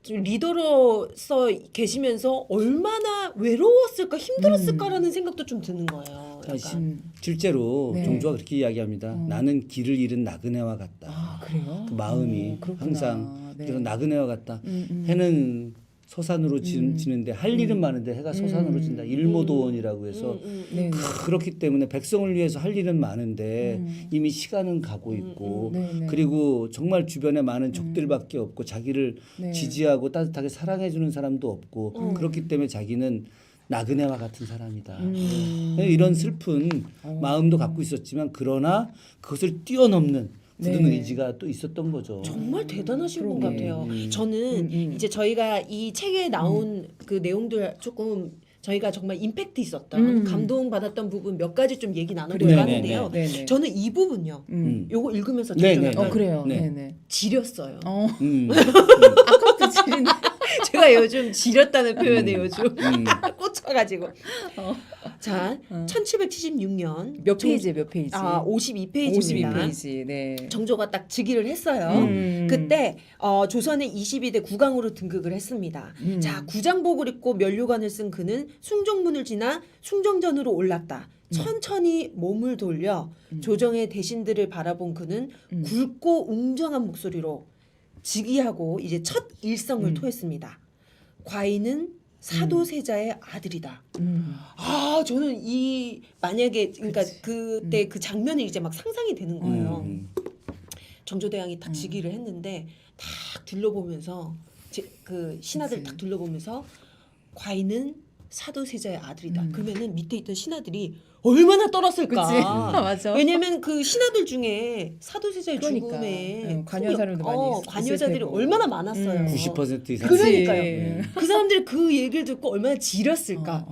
좀 리더로서 계시면서 얼마나 외로웠을까 힘들었을까라는 생각도 좀 드는 거예요. 약간. 실제로 네. 종조가 그렇게 이야기합니다. 나는 길을 잃은 나그네와 같다. 아 그래요? 그 마음이 그렇구나. 항상 네. 그래서 나그네와 같다. 해는 서산으로 지는데 할 일은 많은데 해가 서산으로 진다. 일모도원이라고 해서 네. 그렇기 때문에 백성을 위해서 할 일은 많은데 이미 시간은 가고 있고 네. 그리고 정말 주변에 많은 적들밖에 없고 자기를 네. 지지하고 따뜻하게 사랑해주는 사람도 없고 그렇기 때문에 자기는 나그네와 같은 사람이다. 이런 슬픈 마음도 갖고 있었지만 그러나 그것을 뛰어넘는 굳은 네. 의지가 또 있었던 거죠. 정말 대단하신 분 그러게. 같아요. 저는 이제 저희가 이 책에 나온 그 내용들 조금 저희가 정말 임팩트 있었던 감동받았던 부분 몇 가지 좀 얘기 나누려고 그래요. 하는데요. 네네. 저는 이 부분요. 요거 읽으면서 네네. 적절했어요. 그래요. 네. 네네. 지렸어요. 아까부터 지린데. 제가 요즘 지렸다는 표현에 요즘 꽂혀가지고. 자, 1776년 몇 페이지 몇 페이지? 52페이지입니다. 52페이지. 네. 정조가 딱 즉위를 했어요. 그때 조선의 22대 국왕으로 등극을 했습니다. 자, 구장복을 입고 면류관을 쓴 그는 숭정문을 지나 숭정전으로 올랐다. 천천히 몸을 돌려 조정의 대신들을 바라본 그는 굵고 웅장한 목소리로 즉위하고 이제 첫 일성을 토했습니다. 과인은 사도세자의 아들이다. 아, 저는 이 만약에 그러니까 그때 그 장면이 이제 막 상상이 되는 거예요. 정조대왕이 딱 즉위를 했는데 딱 둘러보면서 그 신하들 딱 둘러보면서 과인은 사도세자의 아들이다. 그러면은 밑에 있던 신하들이 얼마나 떨었을까. 그치? 맞아. 왜냐면 그 신하들 중에 사도세자의 그러니까. 죽음에 네, 관여자들도 많이 있을 관여자들이 테고. 얼마나 많았어요. 90% 이상. 그러니까요. 그 사람들이 그 얘기를 듣고 얼마나 지렸을까.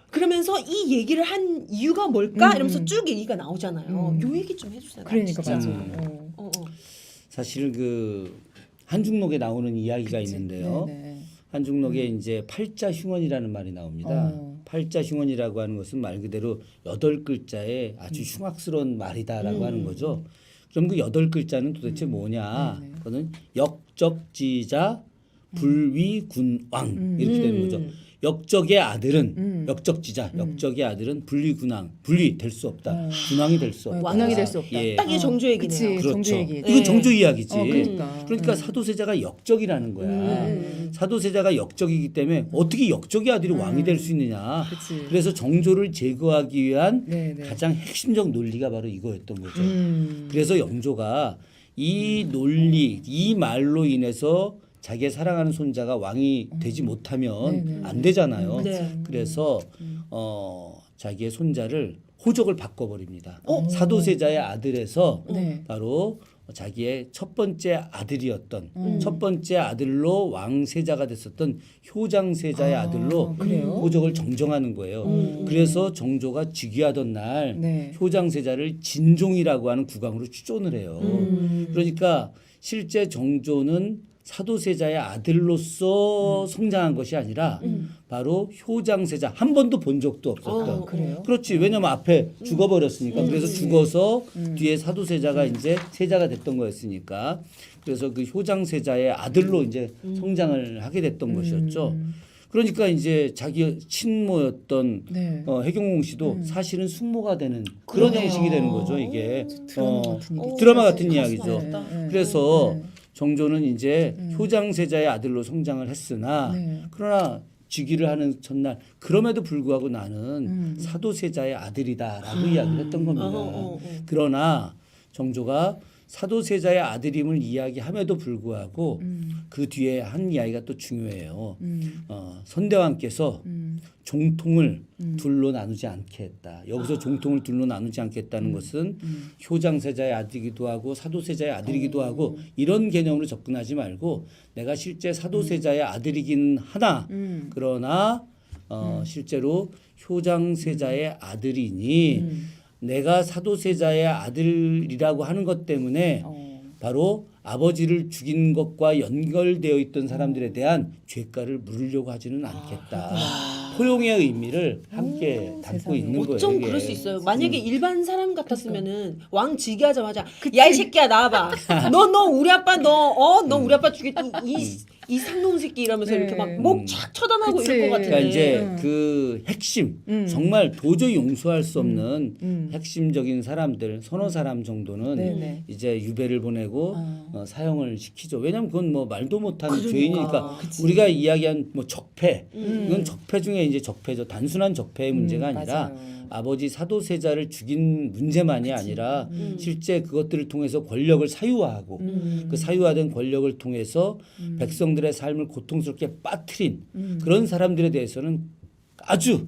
그러면서 이 얘기를 한 이유가 뭘까? 이러면서 쭉 얘기가 나오잖아요. 요 얘기 좀 해주세요. 그러니까 진짜. 맞아. 사실 그 한중록에 나오는 이야기가 있는데요. 네네. 한중록에 이제 팔자흉언이라는 말이 나옵니다. 어. 팔자흉언이라고 하는 것은 말 그대로 8글자의 아주 흉악스러운 말이다라고 하는 거죠. 그럼 그 8글자는 도대체 뭐냐? 그거는 역적지자 불위군왕 이렇게 되는 거죠. 역적의 아들은 역적지자, 역적의 아들은 분리군왕, 분리될 수 없다. 군왕이 될 수 없다. 왕왕이 될 수 없다. 예. 딱 이게 정조 얘기네요. 그치. 그렇죠. 정조 얘기. 이건 정조 이야기지. 그러니까. 사도세자가 역적이라는 거야. 사도세자가 역적이기 때문에 어떻게 역적의 아들이 왕이 될 수 있느냐. 그치. 그래서 정조를 제거하기 위한 네네. 가장 핵심적 논리가 바로 이거였던 거죠. 그래서 영조가 이 논리, 이 말로 인해서 자기의 사랑하는 손자가 왕이 되지 못하면 안 되잖아요. 네. 그래서 자기의 손자를 호적을 바꿔버립니다. 사도세자의 아들에서 네. 바로 자기의 첫 번째 아들이었던 첫 번째 아들로 왕세자가 됐었던 효장세자의 아들로 그래요? 호적을 정정하는 거예요. 그래서 정조가 즉위하던 날 네. 효장세자를 진종이라고 하는 국왕으로 추존을 해요. 그러니까 실제 정조는 사도세자의 아들로서 성장한 것이 아니라 바로 효장세자 한 번도 본 적도 없었던. 그래요? 그렇지. 왜냐면 앞에 죽어버렸으니까. 그래서 죽어서 뒤에 사도세자가 이제 세자가 됐던 거였으니까. 그래서 그 효장세자의 아들로 이제 성장을 하게 됐던 것이었죠. 그러니까 이제 자기 친모였던 네. 해경공 씨도 사실은 숙모가 되는 그런 그러네요. 형식이 되는 거죠. 이게 드라마 같은 얘기죠. 드라마 같은 가슴 이야기죠. 아프다. 그래서 정조는 이제 효장세자의 아들로 성장을 했으나 네. 그러나 즉위를 하는 첫날 그럼에도 불구하고 나는 사도세자의 아들이다라고 이야기를 했던 겁니다. 그러나 정조가 사도세자의 아들임을 이야기함에도 불구하고 그 뒤에 한 이야기가 또 중요해요. 선대왕께서 종통을 둘로 나누지 않게 했다. 여기서 종통을 둘로 나누지 않겠다는 것은 효장세자의 아들이기도 하고 사도세자의 아들이기도 하고 이런 개념으로 접근하지 말고 내가 실제 사도세자의 아들이긴 하나 그러나 실제로 효장세자의 아들이니 내가 사도세자의 아들이라고 하는 것 때문에 바로 아버지를 죽인 것과 연결되어 있던 사람들에 대한 죄가를 물으려고 하지는 않겠다. 포용의 의미를 함께 담고 세상에. 있는 거예요. 어쩜 이게. 그럴 수 있어요. 만약에 일반 사람 같았으면은 왕 즉위하자마자 야 이 새끼야 나와봐. 너 우리 아빠 너 우리 아빠 죽였던 이 상놈 새끼 이러면서 네. 이렇게 막 목 착 쳐다나고 그치. 이럴 것 같은데. 그러니까 이제 음. 그 핵심 정말 도저히 용서할 수 없는 음. 핵심적인 사람들 서너 사람 정도는 네네. 이제 유배를 보내고 사형을 시키죠. 왜냐하면 그건 뭐 말도 못하는 그러니까. 죄인이니까. 그치. 우리가 이야기한 뭐 적폐 이건 적폐 중에 이제 적폐죠. 단순한 적폐의 문제가 아니라 맞아요. 아버지 사도세자를 죽인 문제만이 아니라 실제 그것들을 통해서 권력을 사유화하고 그 사유화된 권력을 통해서 백성들의 삶을 고통스럽게 빠뜨린 그런 사람들에 대해서는 아주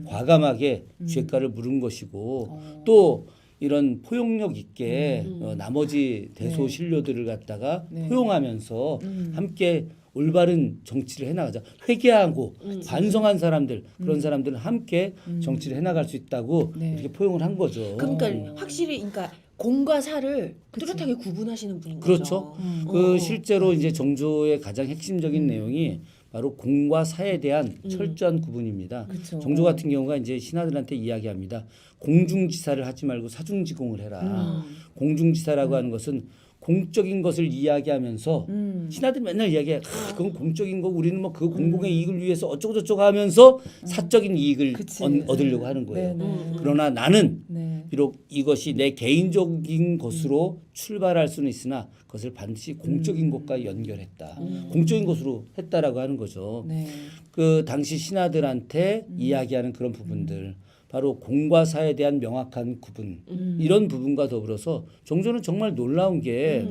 과감하게 죄가를 물은 것이고 또 이런 포용력 있게 나머지 대소신료들을 갖다가 네. 포용하면서 함께 올바른 정치를 해나가자. 회개하고 반성한 사람들 그런 사람들은 함께 정치를 해나갈 수 있다고 네. 이렇게 포용을 한 거죠. 그러니까 확실히 그러니까 공과 사를 뚜렷하게 구분하시는 분인 그렇죠. 거죠. 그 실제로 이제 정조의 가장 핵심적인 내용이 바로 공과 사에 대한 철저한 구분입니다. 그쵸. 정조 같은 경우가 이제 신하들한테 이야기합니다. 공중지사를 하지 말고 사중지공을 해라. 공중지사라고 하는 것은 공적인 것을 이야기하면서 신하들 맨날 이야기해. 그건 공적인 거 우리는 뭐 그 공공의 이익을 위해서 어쩌고 저쩌고 하면서 사적인 이익을 그치. 얻으려고 하는 거예요. 네. 그러나 나는 네. 비록 이것이 내 개인적인 것으로 출발할 수는 있으나 그것을 반드시 공적인 것과 연결했다. 공적인 것으로 했다라고 하는 거죠. 네. 그 당시 신하들한테 이야기하는 그런 부분들 바로 공과 사에 대한 명확한 구분 이런 부분과 더불어서 정조는 정말 놀라운 게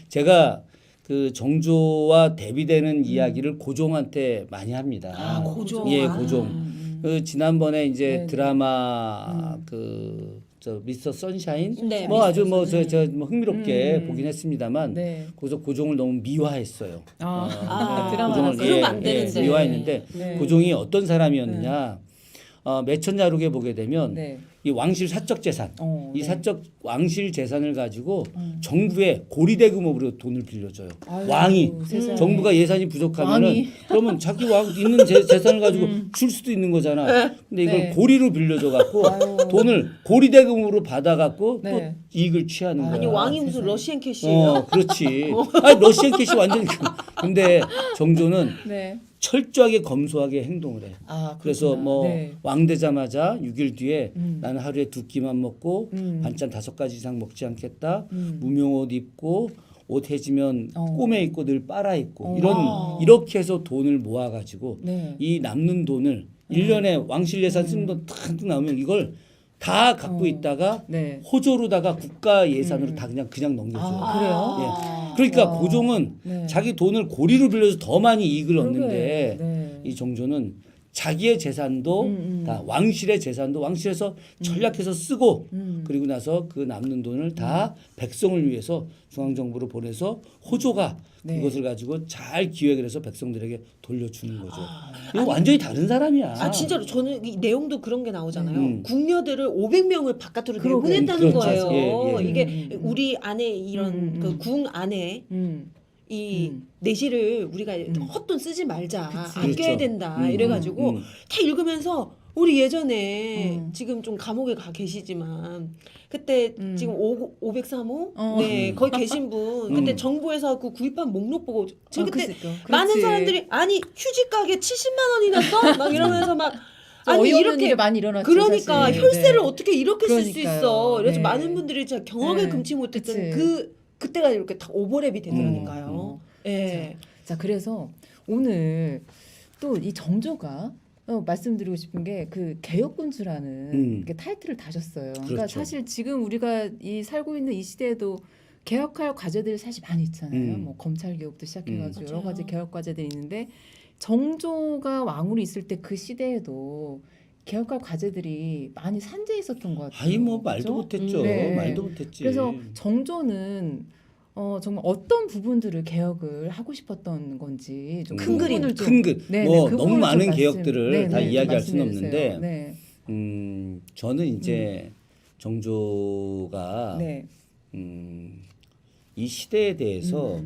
제가 그 정조와 대비되는 이야기를 고종한테 많이 합니다. 아, 고종. 예, 아. 고종. 그 지난번에 이제 네. 드라마 저 미스터 선샤인 네, 뭐 미스터 아주 뭐 저 뭐 흥미롭게 보긴 했습니다만 네. 거기서 고종을 너무 미화했어요. 드라마라서. 그러면 안 되는데. 미화했는데 네. 고종이 어떤 사람이었느냐? 매천자록에 보게 되면 네. 이 왕실 사적 재산, 이 네. 사적 왕실 재산을 가지고 정부에 고리대금업으로 돈을 빌려줘요. 아유, 왕이 세상에. 정부가 예산이 부족하면은 왕이. 그러면 자기 왕 있는 재산을 가지고 줄 수도 있는 거잖아. 근데 이걸 네. 고리로 빌려줘 갖고 돈을 고리대금으로 받아 갖고 네. 또 이익을 취하는 거야. 아니 왕이 무슨 러시안 캐시예요? 그렇지. 아니 러시안 캐시 완전 근데 정조는 네. 철저하게 검소하게 행동을 해. 아, 그래서 그렇구나. 뭐 네. 왕 되자마자 6일 뒤에 나는 하루에 2끼만 먹고 음. 반찬 5가지 이상 먹지 않겠다. 무명옷 입고 옷 해지면 어. 꼬매 입고 늘 빨아 입고 아. 이렇게 해서 돈을 모아 가지고 네. 이 남는 돈을 1년에 왕실 예산 쓰는 돈 탁 나오면 이걸 다 갖고 있다가 네. 호조로다가 국가 예산으로 다 그냥 넘겨줘요. 아, 그래요? 예. 그러니까 고종은 네. 자기 돈을 고리로 빌려서 더 많이 이익을 그러게. 얻는데 네. 이 정조는 자기의 재산도 다 왕실의 재산도 왕실에서 전략해서 쓰고 그리고 나서 그 남는 돈을 다 백성을 위해서 중앙정부로 보내서 호조가 네. 그것을 가지고 잘 기획을 해서 백성들에게 돌려주는 거죠. 이거 완전히 다른 사람이야. 아 진짜로 저는 이 내용도 그런 게 나오잖아요. 궁녀들을 500명을 바깥으로 그러게. 내보냈다는 그렇죠. 거예요. 예, 예. 이게 우리 안에 이런 그 궁 안에 이 내실을 우리가 헛돈 쓰지 말자, 아껴야 그렇죠. 된다 이래가지고 다 읽으면서 우리 예전에 음. 지금 좀 감옥에 가 계시지만 그때 지금 503호 어. 네 거기 계신 분 그때 정부에서 그 구입한 목록 보고 지금 그때 그랬을 거. 많은 그렇지. 사람들이 아니 휴지 가게 70만 원이나 써? 막 이러면서 막 아니 어이없는 이렇게 일이 많이 일어났죠. 그러니까 사실. 혈세를 네. 어떻게 이렇게 쓸 수 그러니까요. 있어? 그래서 네. 많은 분들이 진짜 경악을 네. 금치 못했던 그치. 그때가 이렇게 다 오버랩이 되더라니까요. 예. 자, 그래서 오늘 또 이 정조가 말씀드리고 싶은 게 그 개혁군주라는 게 타이틀을 다셨어요. 그러니까 그렇죠. 사실 지금 우리가 이 살고 있는 이 시대에도 개혁할 과제들이 사실 많이 있잖아요. 뭐 검찰 개혁부터 시작해가지고 여러 맞아요. 가지 개혁 과제들이 있는데 정조가 왕으로 있을 때 그 시대에도 개혁할 과제들이 많이 산재 있었던 것 같아요. 아니 뭐 말도 그죠? 못했죠. 네. 말도 못했지. 그래서 정조는 정말 어떤 부분들을 개혁을 하고 싶었던 건지 좀 큰 그 그림, 부분을 좀- 큰 그, 네, 뭐 네, 그 너무 부분을 좀 많은 말씀- 개혁들을 네, 다 네, 이야기할 수는 말씀해 없는데 주세요. 네. 저는 이제 정조가 네. 이 시대에 대해서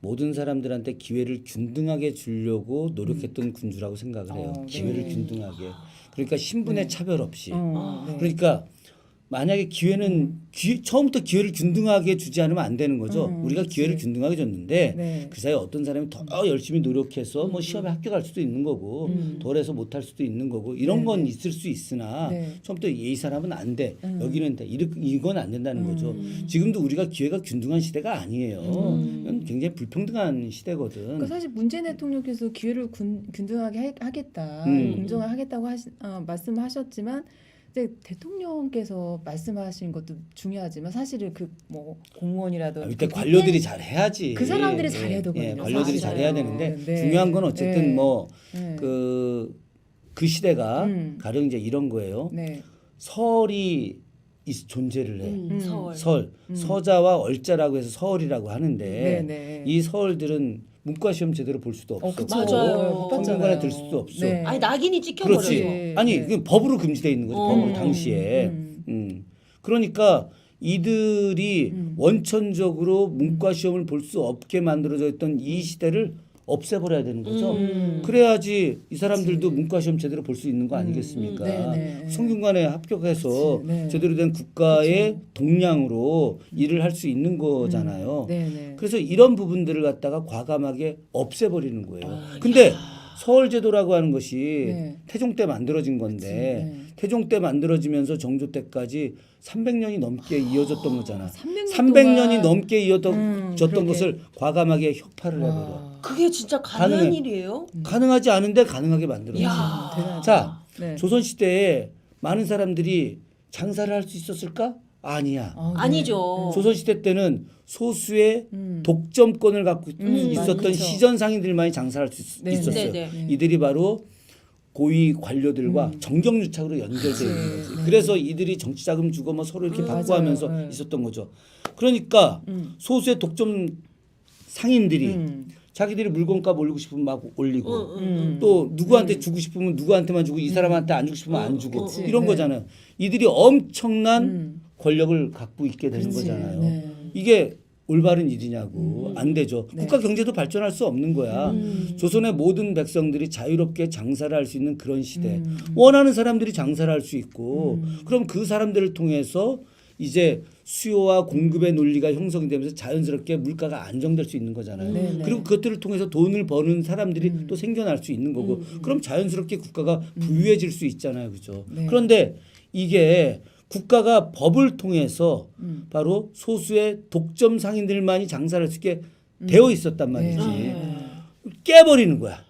모든 사람들한테 기회를 균등하게 주려고 노력했던 군주라고 생각을 해요. 기회를 네. 균등하게. 그러니까 신분의 차별 없이. 네. 그러니까 만약에 기회는 처음부터 기회를 균등하게 주지 않으면 안 되는 거죠. 우리가 그치. 기회를 균등하게 줬는데 네. 그 사이에 어떤 사람이 더 열심히 노력해서 뭐 시험에 합격할 수도 있는 거고 덜해서 못할 수도 있는 거고 이런 건 있을 수 있으나 네. 처음부터 이 사람은 안 돼. 여기는 돼. 이건 안 된다는 거죠. 지금도 우리가 기회가 균등한 시대가 아니에요. 이건 굉장히 불평등한 시대거든. 그러니까 사실 문재인 대통령께서 기회를 균등하게 하겠다, 공정을 하겠다고 말씀하셨지만, 이제 대통령께서 말씀하신 것도 중요하지만 사실은 그 뭐 공무원이라든지 일단 그 관료들이 잘 해야지. 그 사람들이 잘해야 되거든요. 관료들이 사실은. 잘해야 되는데 네. 중요한 건 어쨌든 네. 뭐 네. 그 시대가 음. 가령 이제 이런 거예요. 네. 설이 존재를 해. 서울. 서자와 얼자라고 해서 서울이라고 하는데 네, 네. 이 서울들은 문과 시험 제대로 볼 수도 없어. 그쵸. 맞아요. 못 평균관에 봤잖아요. 들 수도 없어. 네. 아니 낙인이 그렇지. 찍혀버려서. 아니 네. 그 법으로 금지돼 있는 거지. 법으로 당시에. 그러니까 이들이 원천적으로 문과 시험을 볼 수 없게 만들어져 있던 이 시대를 없애버려야 되는 거죠. 그래야지 이 사람들도 문과 시험 제대로 볼 수 있는 거 아니겠습니까? 네. 성균관에 합격해서 그치. 네. 제대로 된 국가의 동량으로 일을 할 수 있는 거잖아요. 네, 네. 그래서 이런 부분들을 갖다가 과감하게 없애버리는 거예요. 근데 서울제도라고 하는 것이 네. 태종 때 만들어진 건데 네. 태종 때 만들어지면서 정조 때까지 300년이 넘게 이어졌던 거잖아. 300년 300년이 넘게 이어졌던 그러게. 것을 과감하게 혁파를 해버려. 그게 진짜 가능한 가능해. 일이에요? 가능하지 않은데 가능하게 만들었지. 야. 대단하다. 자, 네. 조선시대에 많은 사람들이 장사를 할 수 있었을까? 아니야. 네. 아니죠. 조선시대 때는 소수의 독점권을 갖고 있었던 그렇죠. 시전 상인들만이 장사할 수 네, 네. 있었어요. 네, 네. 이들이 바로 고위 관료들과 정경유착으로 연결되어 있는 거지. 그래서 이들이 정치자금 주고 뭐 서로 이렇게 받고 맞아요. 하면서 네. 있었던 거죠. 그러니까 소수의 독점 상인들이 자기들이 물건값 올리고 싶으면 막 올리고 또 누구한테 주고 싶으면 누구한테만 주고 이 사람한테 안 주고 싶으면 안 주고 그치. 이런 네. 거잖아요. 이들이 엄청난 권력을 갖고 있게 되는 그치. 거잖아요. 네. 이게 올바른 일이냐고 안 되죠. 네. 국가 경제도 발전할 수 없는 거야. 조선의 모든 백성들이 자유롭게 장사를 할 수 있는 그런 시대. 원하는 사람들이 장사를 할 수 있고 그럼 그 사람들을 통해서 이제 수요와 공급의 논리가 형성이 되면서 자연스럽게 물가가 안정될 수 있는 거잖아요. 네, 그리고 그것들을 통해서 돈을 버는 사람들이 또 생겨날 수 있는 거고 그럼 자연스럽게 국가가 부유해질 수 있잖아요. 그죠? 네. 그런데 이게 국가가 법을 통해서 바로 소수의 독점 상인들만이 장사를 할 수 있게 되어 있었단 말이지. 깨버리는 거야.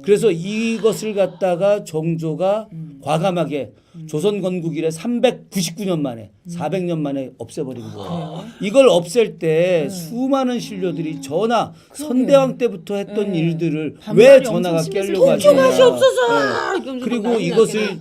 그래서 이것을 갖다가 정조가 과감하게 조선 건국 이래 399년 만에 400년 만에 없애버린 거예요. 이걸 없앨 때 수많은 신료들이 전하 선대왕 때부터 했던 일들을 왜 반발이 전하가 엄청 깨려고 심했을 하느냐. 거예요. 없어서. 그리고 난리 이것을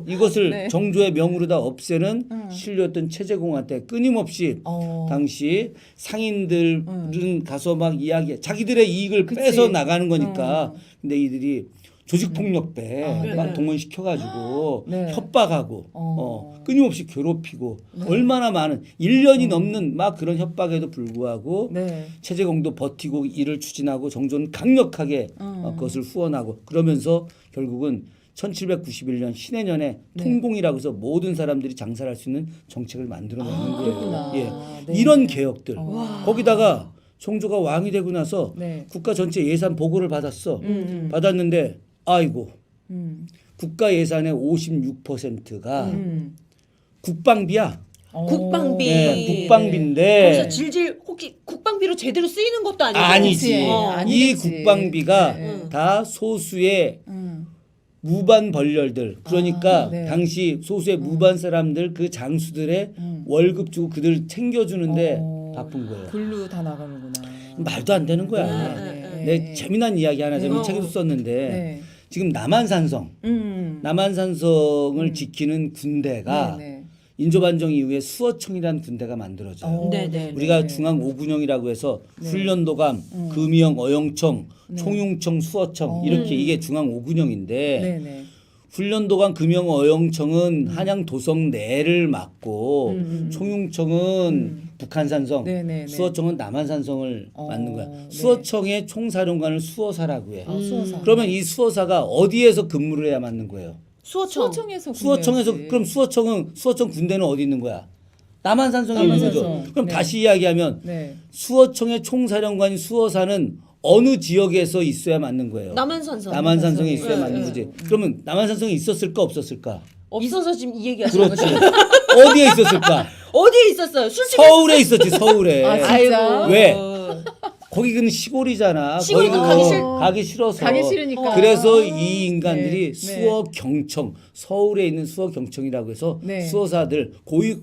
이것을 네. 정조의 명으로 다 없애는 신료였던 최재공한테 끊임없이 당시 상인들은 가서 막 이야기 자기들의 이익을 그치. 빼서 나가는 거니까 근데 이들이 조직폭력배 네. 막 동원시켜가지고 네. 협박하고 끊임없이 괴롭히고 얼마나 많은 1년이 넘는 막 그런 협박에도 불구하고 네. 최재공도 버티고 일을 추진하고 정조는 강력하게 그것을 후원하고 그러면서 결국은 1791년 신해년에 통공이라고 해서 모든 사람들이 장사를 할 수 있는 정책을 만들어내는 거예요. 그렇구나. 예. 네. 이런 개혁들. 거기다가 정조가 왕이 되고 나서 네. 국가 전체 예산 보고를 받았어. 받았는데 아이고 국가 예산의 56%가 국방비야. 국방비. 예, 국방비인데 거기서 질질 혹시 국방비로 제대로 쓰이는 것도 아니고. 아니지. 그치. 이 아니겠지. 국방비가 네. 다 소수의 무반 벌렬들 그러니까 네. 당시 소수의 무반 사람들 그 장수들의 월급 주고 그들 챙겨주는데 바쁜 거예요. 글로 다 나가는구나. 말도 안 되는 거야. 네. 내 재미난 이야기 하나 좀 책에도 썼는데 네. 지금 남한산성 남한산성을 지키는 군대가 네. 인조반정 이후에 수어청이라는 군대가 만들어져요. 네네. 우리가 중앙 5군형이라고 해서 훈련도감, 금이형, 어영청, 총융청, 수어청 이렇게 이게 중앙 5군형인데 네네. 훈련도감, 금영, 어영청은 한양 도성 내를 맡고 총융청은 북한산성, 네네네. 수어청은 남한산성을 맡는 거야. 수어청의 총사령관을 수어사라고 해. 수어사. 그러면 이 수어사가 어디에서 근무를 해야 맞는 거예요? 수어청에서 수어청에서 군대였지. 그럼 수어청 군대는 어디 있는 거야? 남한산성에 있는 거죠. 남한산성. 그럼 네. 다시 이야기하면 네. 수어청의 총사령관인 수어사는 어느 지역에서 있어야 맞는 거예요? 남한산성. 남한산성에 있어야 네, 맞는 네. 거지. 그러면 남한산성에 있었을까 없었을까? 없어서 지금 이 얘기하시는 그렇죠. 거죠. 어디에 있었을까? 어디에 있었어요? 술집에 서울에 있었지. 서울에. 아, 진짜? 왜? 거기는 시골이잖아. 시골이니까 거기는 가기 싫- 가기 싫으니까. 그래서 이 인간들이 네, 수어경청, 서울에 있는 수어경청이라고 해서 네. 수어사들 고위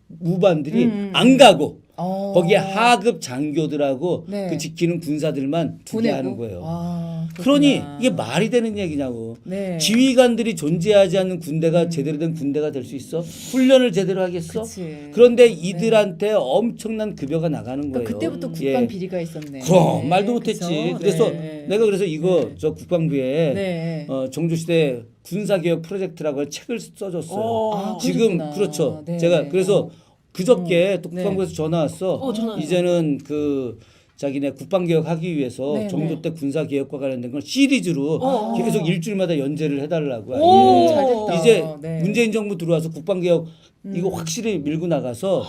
무반들이 안 가고 어. 거기에 하급 장교들하고 네. 그 지키는 군사들만 두게 하는 거예요. 아, 그러니 그렇구나. 이게 말이 되는 얘기냐고. 네. 지휘관들이 존재하지 않는 군대가 제대로 된 군대가 될 수 있어? 훈련을 제대로 하겠어? 그치. 그런데 이들한테 엄청난 급여가 나가는 거예요. 그러니까 그때부터 국방 예. 비리가 있었네. 그럼 네, 말도 못했지. 그쵸? 그래서 네. 내가 그래서 이거 네. 저 국방부에 네. 정조시대 군사개혁 프로젝트라고 책을 써줬어요. 아, 지금 그러셨구나. 그렇죠. 네. 제가 그래서 그저께 또 네. 국방부에서 전화 왔어. 전화 왔어요. 이제는 그 자기네 국방개혁 하기 위해서 네, 정조 네. 때 군사개혁과 관련된 걸 시리즈로 계속 일주일마다 연재를 해달라고. 오, 예. 잘됐다. 이제 네. 문재인 정부 들어와서 국방개혁 이거 확실히 밀고 나가서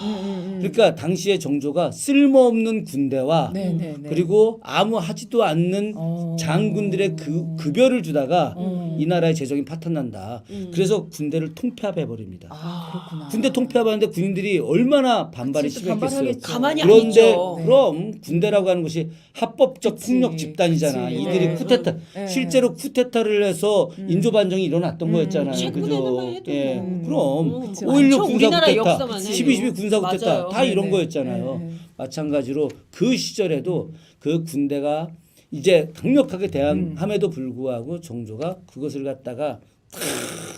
그러니까 당시에 정조가 쓸모없는 군대와 네, 네, 네. 그리고 아무 하지도 않는 어. 장군들의 그 급여를 주다가 음. 이 나라의 재정이 파탄난다. 그래서 군대를 통폐합해 버립니다. 아, 그렇구나. 군대 통폐합하는데 군인들이 얼마나 반발이 그치, 또 심했겠어요. 반발하겠죠. 가만히 그런데 아니죠. 네. 그럼 군대라고 하는 것이 합법적 그치, 폭력 집단이잖아. 그치. 이들이 네. 쿠데타 네. 실제로 쿠데타를 해서 인조 반정이 일어났던 거였잖아요. 최근에만 해도 예. 뭐. 그럼 그치. 5.16 완전 군사 우리나라 쿠데타, 역사만 해도. 12.12 군사 쿠데타 맞아요. 다 이런 네네. 거였잖아요. 네. 마찬가지로 그 시절에도 그 군대가 이제 강력하게 대항함에도 불구하고 정조가 그것을 갖다가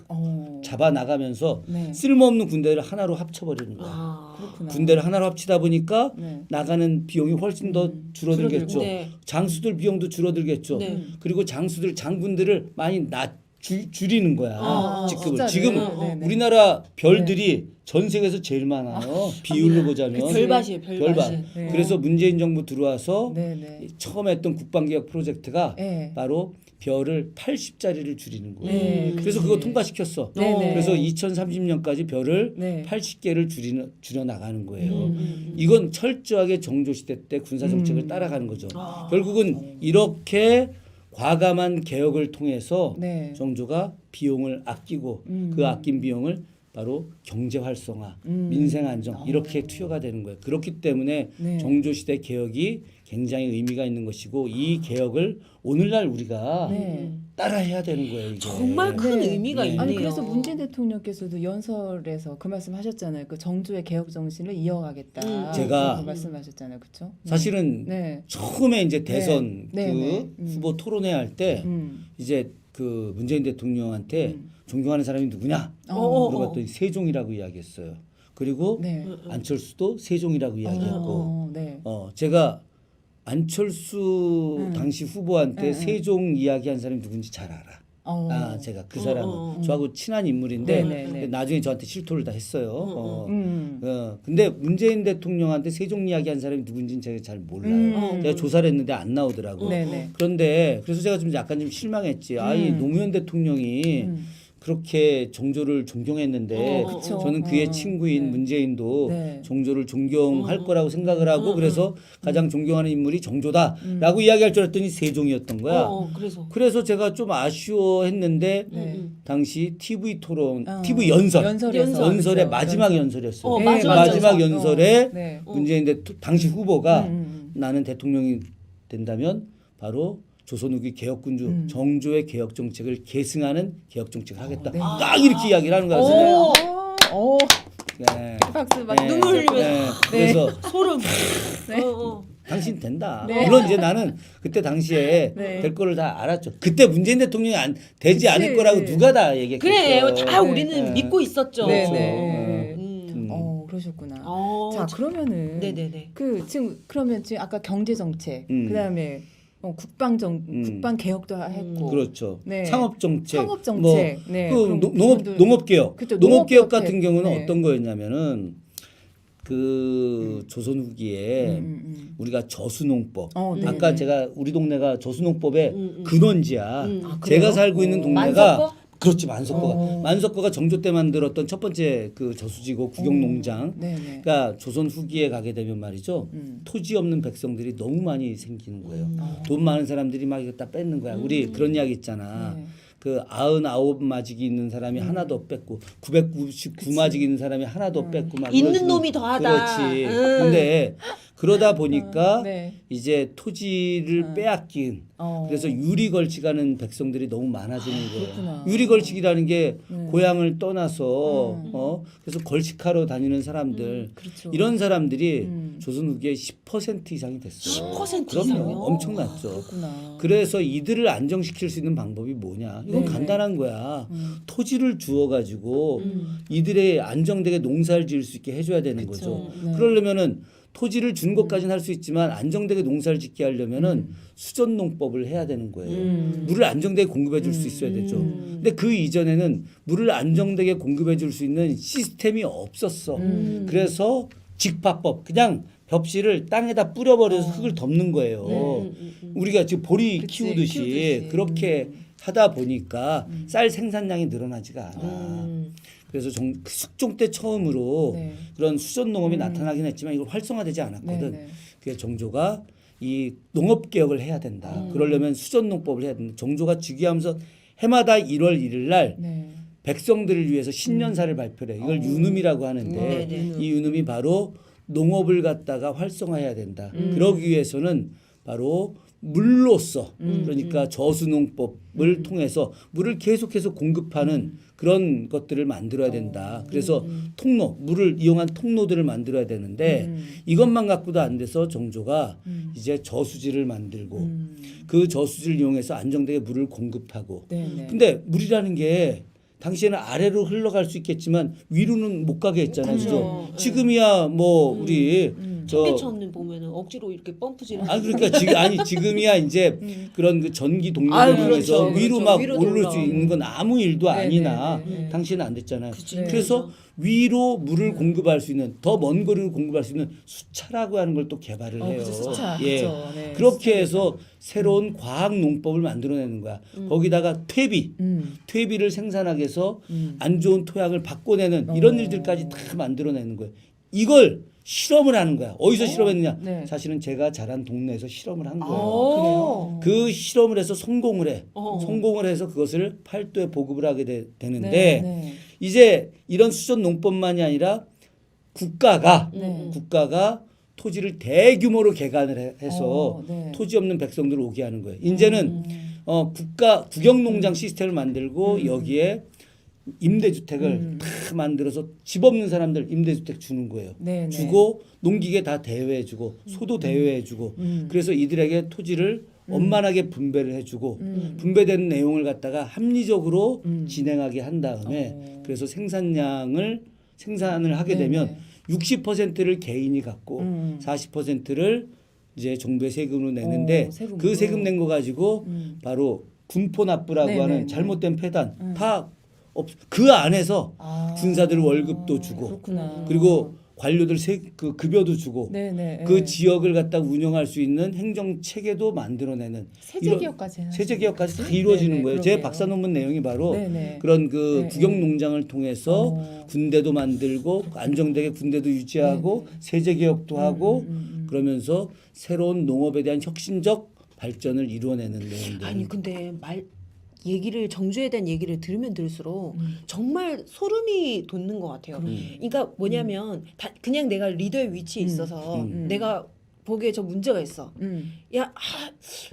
어. 잡아 나가면서 네. 쓸모없는 군대를 하나로 합쳐버리는 거야. 아. 그렇구나. 군대를 하나로 합치다 보니까 네. 나가는 비용이 훨씬 더 줄어들겠죠. 줄어들고. 네. 장수들 비용도 줄어들겠죠. 네. 그리고 장군들을 많이 줄이는 거야. 아, 직급을. 숫자를. 지금 네, 네. 우리나라 별들이 전 세계에서 제일 많아요. 비율로 보자면 그 별밭이에요, 별밭이. 네. 그래서 문재인 정부 들어와서 네, 네. 처음 했던 국방개혁 프로젝트가 네. 바로 별을 80짜리를 줄이는 거예요. 네, 그래서 그거 통과시켰어. 네, 네. 그래서 2030년까지 별을 네. 80개를 줄여 나가는 거예요. 이건 철저하게 정조 시대 때 군사 정책을 따라가는 거죠. 결국은 이렇게 과감한 개혁을 통해서 네. 정조가 비용을 아끼고 그 아낀 비용을 바로 경제 활성화, 민생 안정 이렇게 투여가 되는 거예요. 그렇기 때문에 네. 정조 시대 개혁이 굉장히 의미가 있는 것이고 이 개혁을 오늘날 우리가 네. 따라해야 되는 거예요. 이게. 정말 큰 네. 의미가 네. 있네요. 아니 그래서 문재인 대통령께서도 연설에서 그 말씀하셨잖아요. 그 정조의 개혁 정신을 이어가겠다. 제가 그 말씀하셨잖아요, 그렇죠? 사실은 네. 처음에 이제 대선 네. 그 네. 후보 토론회 할 때 이제 그 문재인 대통령한테 존경하는 사람이 누구냐 물어봤더니 세종이라고 이야기했어요. 그리고 네. 안철수도 세종이라고 이야기했고 네. 제가 안철수 당시 후보한테 네. 세종 이야기한 사람이 누군지 잘 알아. 어. 제가 그 사람은 저하고 친한 인물인데 네, 네, 네. 나중에 저한테 실토를 다 했어요. 음. 근데 문재인 대통령한테 세종 이야기한 사람이 누군지는 제가 잘 몰라요. 제가 조사를 했는데 안 나오더라고. 네, 네. 그런데 그래서 제가 좀 약간 좀 실망했지. 이 노무현 대통령이 그렇게 정조를 존경했는데 그쵸. 저는 그의 친구인 네. 문재인도 네. 정조를 존경할 거라고 생각을 하고 그래서 가장 존경하는 인물이 정조다라고 이야기할 줄 알았더니 세종이었던 거야. 그래서 그래서 제가 좀 아쉬워했는데 네. 당시 TV 토론, 어. TV 연설의 연설에서. 마지막 연설이었어요. 네, 마지막 연설에 네. 문재인 당시 후보가 나는 대통령이 된다면 바로 조선 후기 개혁군주 정조의 개혁 정책을 계승하는 개혁 정책을 하겠다. 네. 딱 이렇게 이야기를 하는 거야. 오. 네. 박수 막 네. 눈물 흘리면서. 네. 그래서 소름. 당신 된다. 네. 물론 이제 나는 그때 당시에 네. 될 거를 다 알았죠. 그때 문재인 대통령이 되지 그치. 않을 거라고 누가 다 얘기했겠어. 그래, 다 네. 우리는 믿고 있었죠. 네, 그렇죠. 네. 그러셨구나. 어, 자, 그러면은 네네네. 지금 아까 경제 정책, 음. 그다음에 국방 개혁도 했고. 그렇죠. 네. 상업 정책. 상업 정책. 네. 그럼 부분들- 농업 개혁. 그쵸, 농업 개혁 농업 같은 경우는 네. 어떤 거였냐면은 그 조선 후기에 우리가 저수농법. 네, 아까 네. 제가 우리 동네가 저수농법의 근원지야. 그래요? 제가 살고 있는 동네가 만석고? 그렇지 만석거가 어. 만석거가 정조 때 만들었던 첫 번째 그 저수지고 국영농장. 네네. 그러니까 조선 후기에 가게 되면 말이죠. 토지 없는 백성들이 너무 많이 생기는 거예요. 돈 많은 사람들이 막 이거 다 뺏는 거야. 우리 그런 이야기 있잖아. 네. 그 99마직이 있는 사람이 하나도 뺏고 999마직이 있는 사람이 하나도 뺏고 막 있는 이러시는- 놈이 더하다. 그렇지. 근데 그러다 보니까 네. 이제 토지를 빼앗긴 그래서 유리 걸치가는 백성들이 너무 많아지는 거예요. 그렇구나. 유리 걸치기라는 게 고향을 떠나서 그래서 걸식하러 다니는 사람들 그렇죠. 이런 사람들이 조선 후기에 10% 이상이 됐어요. 10% 그럼요. 이상이요? 엄청났죠. 그렇구나. 그래서 이들을 안정시킬 수 있는 방법이 뭐냐? 이건 네네. 간단한 거야. 토지를 주어 가지고 이들의 안정되게 농사를 지을 수 있게 해줘야 되는 거죠. 네. 그러려면은 토지를 준 것까지는 할 수 있지만 안정되게 농사를 짓게 하려면은 수전농법을 해야 되는 거예요. 물을 안정되게 공급해 줄 수 있어야 되죠. 근데 그 이전에는 물을 안정되게 공급해 줄 수 있는 시스템이 없었어. 그래서 직파법 그냥 벽실을 땅에다 뿌려버려서 흙을 덮는 거예요. 우리가 지금 보리 그치, 키우듯이 키우듯이. 그렇게 하다 보니까 쌀 생산량이 늘어나지가 않아. 그래서 숙종 때 처음으로 네. 그런 수전 농업이 나타나긴 했지만 이걸 활성화되지 않았거든. 네, 네. 그래서 정조가 이 농업 개혁을 해야 된다. 그러려면 수전 농법을 해야 된다. 정조가 즉위하면서 해마다 1월 1일 날 네. 백성들을 위해서 신년사를 발표를 해. 이걸 유눔이라고 하는데 네네. 이 유눔이 바로 농업을 갖다가 활성화해야 된다. 그러기 위해서는 바로 물로서 그러니까 저수농법을 통해서 물을 계속해서 공급하는 그런 것들을 만들어야 된다. 그래서 통로, 물을 이용한 통로들을 만들어야 되는데 이것만 갖고도 안 돼서 정조가 이제 저수지를 만들고 그 저수지를 이용해서 안정되게 물을 공급하고 네네. 근데 물이라는 게 당시에는 아래로 흘러갈 수 있겠지만 위로는 못 가게 했잖아요. 그렇죠. 그죠? 지금이야 뭐 우리 청계천은 보면은 억지로 이렇게 펌프질을 아니 그러니까 지금이야 이제 그런 그 전기 아유, 동력을 그렇죠. 통해서 위로 그렇죠. 막 위로 오를 수 올라오는. 있는 건 아무 일도 네, 아니나 네, 네. 당시에는 안 됐잖아요. 네. 그래서 위로 물을 공급할 수 있는 더 먼 거리를 공급할 수 있는 수차라고 하는 걸 또 개발을 해요. 그래서 수차, 예. 그렇죠. 네, 그렇게 해서 새로운 과학 농법을 만들어내는 거야. 거기다가 퇴비를 생산하기 위해서 안 좋은 토양을 바꿔내는 이런 일들까지 다 만들어내는 거예요. 이걸 실험을 하는 거야. 어디서 실험했느냐? 네. 사실은 제가 자란 동네에서 실험을 한 거예요. 오. 그 실험을 해서 성공을 해. 어. 성공을 해서 그것을 팔도에 보급을 하게 되는데 네, 네. 이제 이런 수전 농법만이 아니라 국가가 네. 토지를 대규모로 개간을 해서 네. 토지 없는 백성들을 오게 하는 거예요. 이제는 국영농장 시스템을 만들고 여기에 임대주택을 다 만들어서 집 없는 사람들 임대주택 주는 거예요. 네, 네. 주고 농기계 다 대여해주고 소도 대여해주고 그래서 이들에게 토지를 원만하게 분배를 해주고 분배된 내용을 갖다가 합리적으로 진행하게 한 다음에 그래서 생산을 하게 네, 되면 네. 60%를 개인이 갖고 40%를 이제 정부의 세금으로 내는데 세금으로. 그 세금 낸 거 가지고 바로 군포납부라고 네, 하는 네, 네. 잘못된 폐단 다 그 안에서 아, 군사들 월급도 주고 그렇구나. 그리고 관료들 그 급여도 주고 네네. 그 지역을 갖다 운영할 수 있는 행정 체계도 만들어내는 세제 개혁까지 해놨어요. 세제 개혁까지 다 이루어지는 네네, 거예요. 제 그러게요. 박사 논문 내용이 바로 네네. 그런 그 네, 국영 농장을 통해서 군대도 만들고 안정되게 군대도 유지하고 세제 개혁도 하고 그러면서 새로운 농업에 대한 혁신적 발전을 이루어내는 내용들. 아니 근데 정주에 대한 얘기를 들으면 들을수록 정말 소름이 돋는 것 같아요. 그러니까 뭐냐면 그냥 내가 리더의 위치에 있어서 내가 보기에 저 문제가 있어.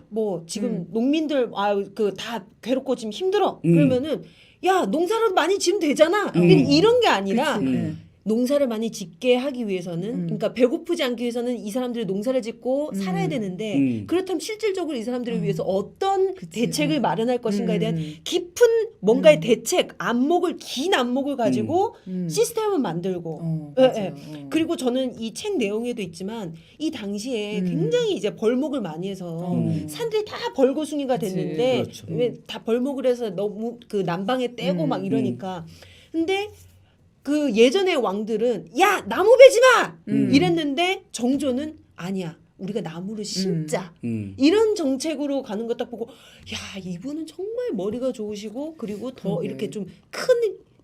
뭐 지금 농민들 그 다 괴롭고 지금 힘들어. 그러면은 야 농사라도 많이 지으면 되잖아. 이런 게 아니라 농사를 많이 짓게 하기 위해서는 그러니까 배고프지 않기 위해서는 이 사람들이 농사를 짓고 살아야 되는데 그렇다면 실질적으로 이 사람들을 위해서 어떤 대책을 마련할 것인가에 대한 깊은 뭔가의 대책 긴 안목을 가지고 시스템을 만들고 맞아요. 그리고 저는 이 책 내용에도 있지만 이 당시에 굉장히 이제 벌목을 많이 해서 사람들이 다 벌거숭이가 됐는데 그렇죠. 왜 다 벌목을 해서 너무 그 난방에 떼고 막 이러니까 근데 그 예전의 왕들은 야 나무 베지 마 이랬는데 정조는 아니야 우리가 나무를 심자 음. 이런 정책으로 가는 거 딱 보고 야 이분은 정말 머리가 좋으시고 그리고 더 그러게. 이렇게 좀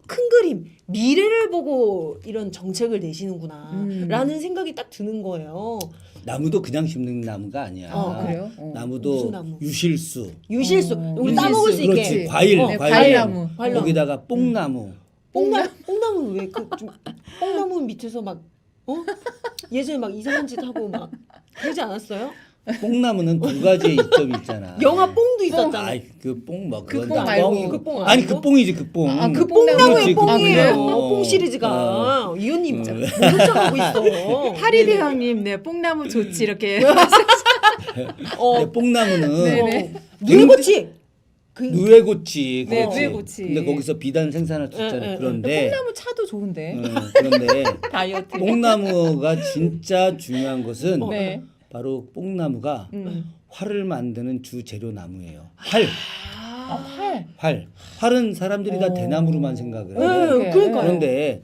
큰 그림 미래를 보고 이런 정책을 내시는구나라는 생각이 딱 드는 거예요. 나무도 그냥 심는 나무가 아니야. 그래요? 무슨 나무도 나무? 유실수. 유실수 우리 유실수. 따먹을 수 있게 그렇지. 과일, 네, 과일. 과일나무. 과일나무. 거기다가 뽕나무. 뽕나무는 왜 좀 뽕나무 밑에서 막 예전에 막 이상한 짓 하고 막 그러지 않았어요? 뽕나무는 두 가지의 이점이 있잖아. 영화 뽕도 있었잖아. 아이 그뽕 뭐 그 그건 뽕 말고. 뻥이고. 그 뽕 아니 아니고? 그 뽕이지 그 뽕. 아, 그 뽕나무의 뽕나무의 그렇지, 뽕이에요. 뽕. 뽕 시리즈가 이 언니 모른 척하고 있어. 파리 대왕님, 네, 뽕나무 좋지 이렇게. 근데 뽕나무는 네네. 누에고치 그 누에고치. 네, 그렇지. 누에고치. 근데 거기서 비단 생산할 수 있잖아. 네, 그런데 뽕나무 차도 좋은데. 그런데 다이어트. 뽕나무가 진짜 중요한 것은 네. 바로 뽕나무가 활을 만드는 주 재료 나무예요. 활. 활. 활은 사람들이 다 대나무로만 생각을 해요. 네, 그러니까요. 그런데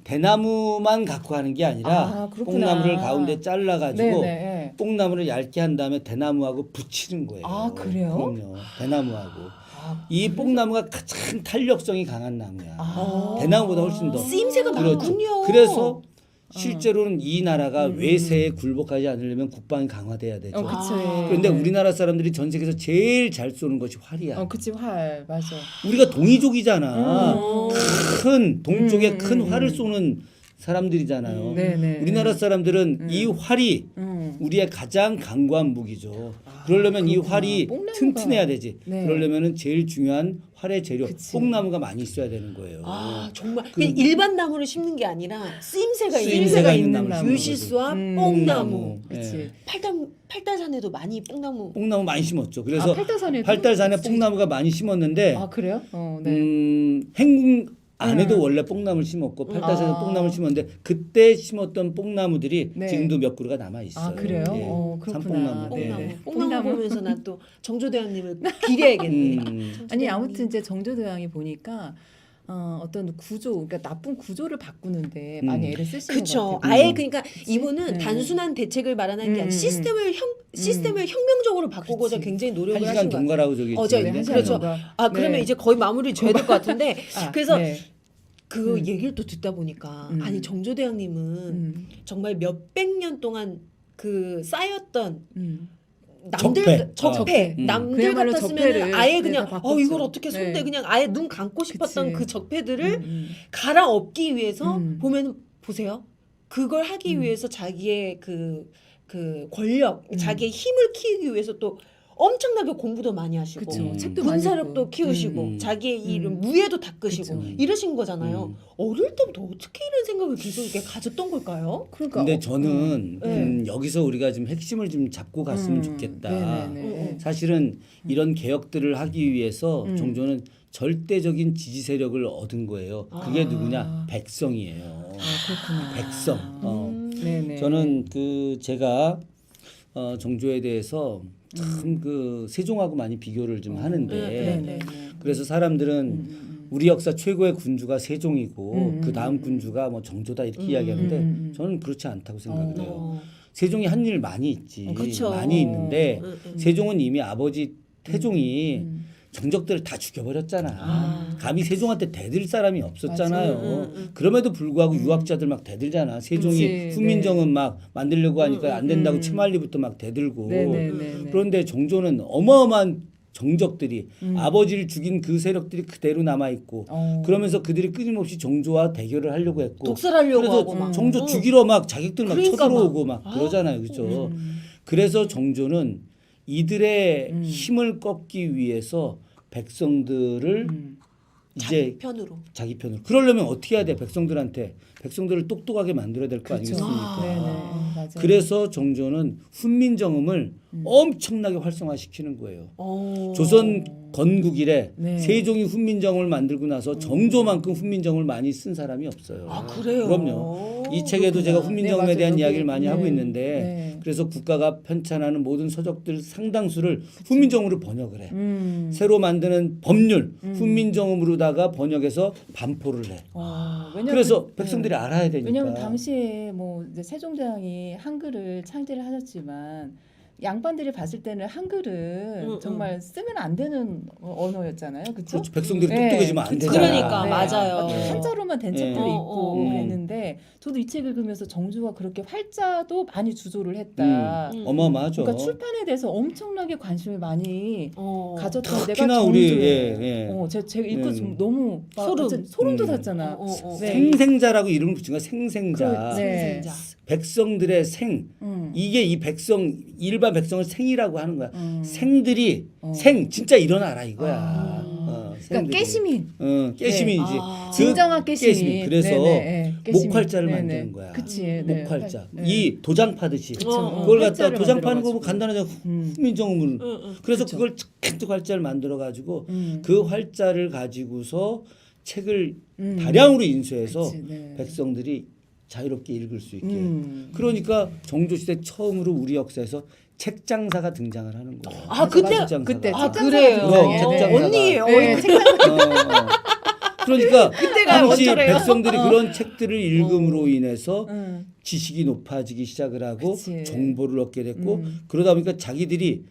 대나무만 갖고 하는 게 아니라 아, 그렇구나. 뽕나무를 가운데 잘라가지고 네네. 뽕나무를 얇게 한 다음에 대나무하고 붙이는 거예요. 아, 그래요? 그럼요. 대나무하고. 아, 이 뽕나무가 가장 탄력성이 강한 나무야. 아. 대나무보다 훨씬 더. 쓰임새가 그렇죠. 많군요. 그래서 실제로는 이 나라가 외세에 굴복하지 않으려면 국방이 강화돼야 되죠. 그치. 그런데 우리나라 사람들이 전 세계에서 제일 잘 쏘는 것이 활이야. 그치, 활. 맞아. 우리가 동이족이잖아. 음. 큰 동쪽에 큰 활을 쏘는 사람들이잖아요. 네네. 우리나라 사람들은 이 활이 우리의 가장 강고한 무기죠. 그러려면 이 활이 뽕나무가. 튼튼해야 되지. 네. 그러려면은 제일 중요한 활의 재료 그치. 뽕나무가 많이 있어야 되는 거예요. 아 정말 그냥 일반 나무를 심는 게 아니라 쓰임새가 있는 쓰임새가 있는 나무. 나무. 유실수와 뽕나무. 뽕나무. 그치. 팔달산에도 많이 뽕나무. 뽕나무 많이 심었죠. 그래서 팔달산에도? 팔달산에 뽕나무가 많이 심었는데 아, 그래요? 네. 행궁 안에도 원래 뽕나무를 심었고 팔달산에 아. 뽕나무를 심었는데 그때 심었던 뽕나무들이 네. 지금도 몇 그루가 남아 있어요. 아, 그래요? 그렇구나. 산뽕나무. 뽕나무. 네. 뽕나무 보면서 난 또 정조대왕님을 기대야겠네. 아니 아무튼 이제 정조대왕이 보니까 어떤 구조, 그러니까 나쁜 구조를 바꾸는데 많이 애를 쓰시는 것 그렇죠. 같아요. 아예 그러니까 이분은 네. 단순한 대책을 말하는 게 아니라 음. 시스템을 혁명적으로 바꾸고자 그치. 굉장히 노력을 1시간 하신 것 같아요. 동가라고 저기 저 있는데. 네, 그렇죠. 동가. 아 그러면 네. 이제 거의 마무리 줘야 될 것 같은데 그래서 네. 그 얘기를 또 듣다 보니까 아니 정조대왕님은 정말 몇백 년 동안 그 쌓였던 남들 적폐. 남들 그야말로 같았으면 적폐를 아예 네, 그냥 다 바꿨죠. 이걸 어떻게 손대 네. 그냥 아예 눈 감고 싶었던 그치. 그 적폐들을 갈아엎기 위해서 보면 보세요 그걸 하기 위해서 자기의 그 권력 자기의 힘을 키우기 위해서 또 엄청나게 공부도 많이 하시고 그쵸. 책도 많이 군사력도 읽고. 키우시고 자기의 이름 무예도 닦으시고 그쵸. 이러신 거잖아요. 어릴 때부터 어떻게 이런 생각을 계속 이렇게 가졌던 걸까요? 그러니까 근데 저는 네. 여기서 우리가 좀 핵심을 좀 잡고 갔으면 좋겠다. 네네네. 사실은 이런 개혁들을 하기 위해서 정조는 절대적인 지지 세력을 얻은 거예요. 그게 누구냐? 백성이에요. 그렇구나. 백성. 네네. 저는 제가 정조에 대해서 참 그 세종하고 많이 비교를 좀 하는데 네네. 그래서 사람들은 우리 역사 최고의 군주가 세종이고 그 다음 군주가 뭐 정조다 이렇게 이야기하는데 저는 그렇지 않다고 생각을 해요. 세종이 한 일 많이 있지. 그쵸. 많이 있는데 세종은 이미 아버지 태종이 정적들을 다 죽여버렸잖아. 감히 세종한테 대들 사람이 없었잖아요. 그럼에도 불구하고 유학자들 막 대들잖아. 세종이 그치, 훈민정음 막 만들려고 하니까 안 된다고 채말리부터 막 대들고. 네네네. 그런데 정조는 어마어마한 정적들이 아버지를 죽인 그 세력들이 그대로 남아 있고 그러면서 그들이 끊임없이 정조와 대결을 하려고 했고 독살하려고 그래서 하고 막. 정조 죽이러 막 자객들 막 그러니까 쳐들어오고 막 그러잖아요. 그렇죠? 그래서 정조는 이들의 힘을 꺾기 위해서 백성들을 이제 자기 편으로. 그러려면 어떻게 해야 돼? 백성들을 똑똑하게 만들어야 될 거 아니겠습니까? 네네. 맞아요. 그래서 정조는 훈민정음을 엄청나게 활성화시키는 거예요. 조선 건국 이래 네. 세종이 훈민정음을 만들고 나서 정조만큼 훈민정음을 많이 쓴 사람이 없어요. 아 그래요. 그럼요. 이 책에도 그렇구나. 제가 훈민정음에 네, 대한 맞아요. 이야기를 여기, 많이 네. 하고 있는데 네. 그래서 국가가 편찬하는 모든 서적들 상당수를 훈민정음으로 번역을 해. 새로 만드는 법률 훈민정음으로다가 번역해서 반포를 해. 왜냐면 그래서 그- 백성들이 알아야 되니까. 왜냐면 당시에 뭐 이제 세종대왕이 한글을 창제를 하셨지만 양반들이 봤을 때는 한글은 정말 쓰면 안 되는 언어였잖아요, 그렇죠? 그렇죠. 백성들이 똑똑해지면 안 되잖아. 그러니까, 맞아요. 한자로만 된 네. 책들도 있고 음. 그랬는데 저도 이 책을 읽으면서 정조가 그렇게 활자도 많이 주조를 했다. 어마어마하죠. 그러니까 출판에 대해서 엄청나게 관심을 많이 가졌던 특히나 내가 정조예요. 우리 예. 제가 읽고 예. 좀 너무 소름 돋았잖아. 네. 생생자라고 이름을 붙인 거야. 생생자. 네. 생생자. 백성들의 생. 이게 이 백성 일반 백성을 생이라고 하는 거야. 음. 생들이 생 진짜 일어나라 이거야. 그러니까 생들이. 깨시민. 깨시민이지. 아. 그 진정한 깨시민. 그래서 깨시민. 목활자를 네네. 만드는 거야. 그치. 네. 목활자. 네. 이 도장 파듯이. 그쵸. 그걸 갖다 활자를 도장 파는 거 만들어가지고. 보면 간단하죠. 훈민정음을. 그래서 그쵸. 그걸 착착 활자를 만들어 가지고 그 활자를 가지고서 책을 다량으로 인수해서 그치, 네. 백성들이 자유롭게 읽을 수 있게. 그러니까 그러니까 정조시대 처음으로 우리 역사에서 책장사가 등장을 하는 거예요. 아, 그때- 책장사가. 그때 아, 책장사가 그래요. 등장해요. 네. 언니예요. 네, 책장. 그러니까 그때가 당시 어쩌래요? 백성들이 그런 책들을 읽음으로 인해서 응. 지식이 높아지기 시작을 하고 그치. 정보를 얻게 됐고 그러다 보니까 자기들이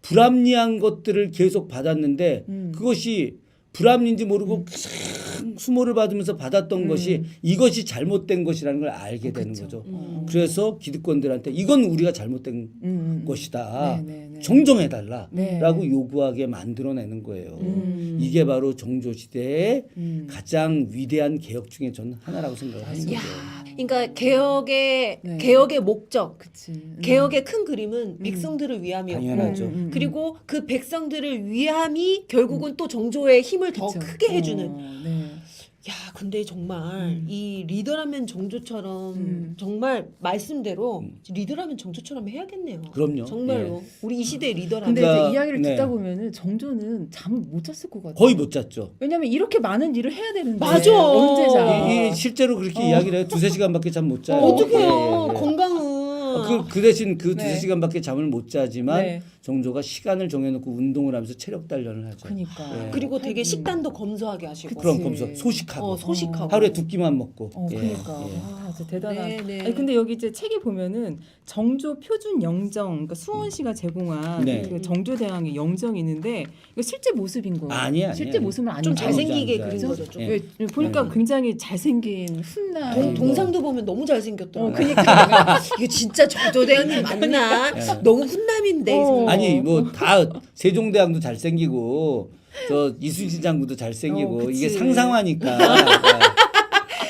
불합리한 것들을 계속 받았는데 그것이 불합리인지 모르고 큰 수모를 받으면서 받았던 것이 이것이 잘못된 것이라는 걸 알게 되는 거죠. 그래서 기득권들한테 이건 우리가 잘못된 것이다. 네, 네, 네. 정정해달라라고 네. 요구하게 만들어내는 거예요. 이게 바로 정조 시대의 가장 위대한 개혁 중에 저는 하나라고 생각을 하는 거죠. 야, 그러니까 개혁의 네. 개혁의 목적, 그치. 개혁의 큰 그림은 백성들을 위함이었고, 당연하죠. 그리고 그 백성들을 위함이 결국은 또 정조의 힘을 더 그쵸. 크게 해주는. 네. 야, 근데 정말 이 리더라면 정조처럼 정말 말씀대로 리더라면 정조처럼 해야겠네요. 그럼요. 정말로 우리 이 시대의 리더라면. 근데 그러니까, 이제 이야기를 네. 듣다 보면은 정조는 잠을 못 잤을 것 같아요. 거의 못 잤죠. 왜냐면 이렇게 많은 일을 해야 되는데 맞아. 언제 자? 이 실제로 그렇게 이야기를 해요. 2-3시간밖에 잠 못 자요. 어떡해요. 예, 예. 건강은. 그 대신 그 네. 2-3시간밖에 잠을 못 자지만 네. 정조가 시간을 정해놓고 운동을 하면서 체력 단련을 하죠. 그러니까. 예. 그리고 되게 식단도 검소하게 하시고. 그럼 그치. 검소 소식하고 소식하고. 하루에 2끼만 먹고. 예, 그러니까 예. 와, 진짜 대단한. 네, 네. 아니 근데 여기 이제 책에 보면은 정조 표준 영정, 그러니까 수원시가 제공한 네. 그 정조대왕의 영정이 있는데 이거 실제 모습인 거예요. 아니야, 실제 아니야. 모습은 아니고 좀 잘생기게 아니죠, 그린 아니죠. 거죠. 좀. 예. 왜 보니까 굉장히 잘생긴 훈남. 동상도 보면 너무 잘생겼더라고요. 그러니까 이거 진짜 정조대왕님 맞나? 너무 훈남인데. 아니 뭐 다 세종대왕도 잘생기고 저 이순신 장군도 잘생기고 그치. 이게 상상화니까.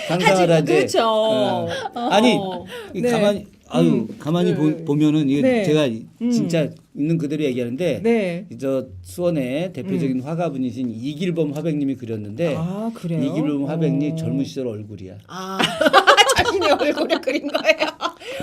상상을 하지. 그렇죠. 아니 네. 가만히 가만히 네. 보면은 이게 네. 제가 진짜 있는 그대로 얘기하는데 네. 저 수원의 대표적인 화가분이신 이길범 화백님이 그렸는데 아 그래요? 이길범 화백님 젊은 시절 얼굴이야. 아, 자신의 얼굴을 그린 거예요.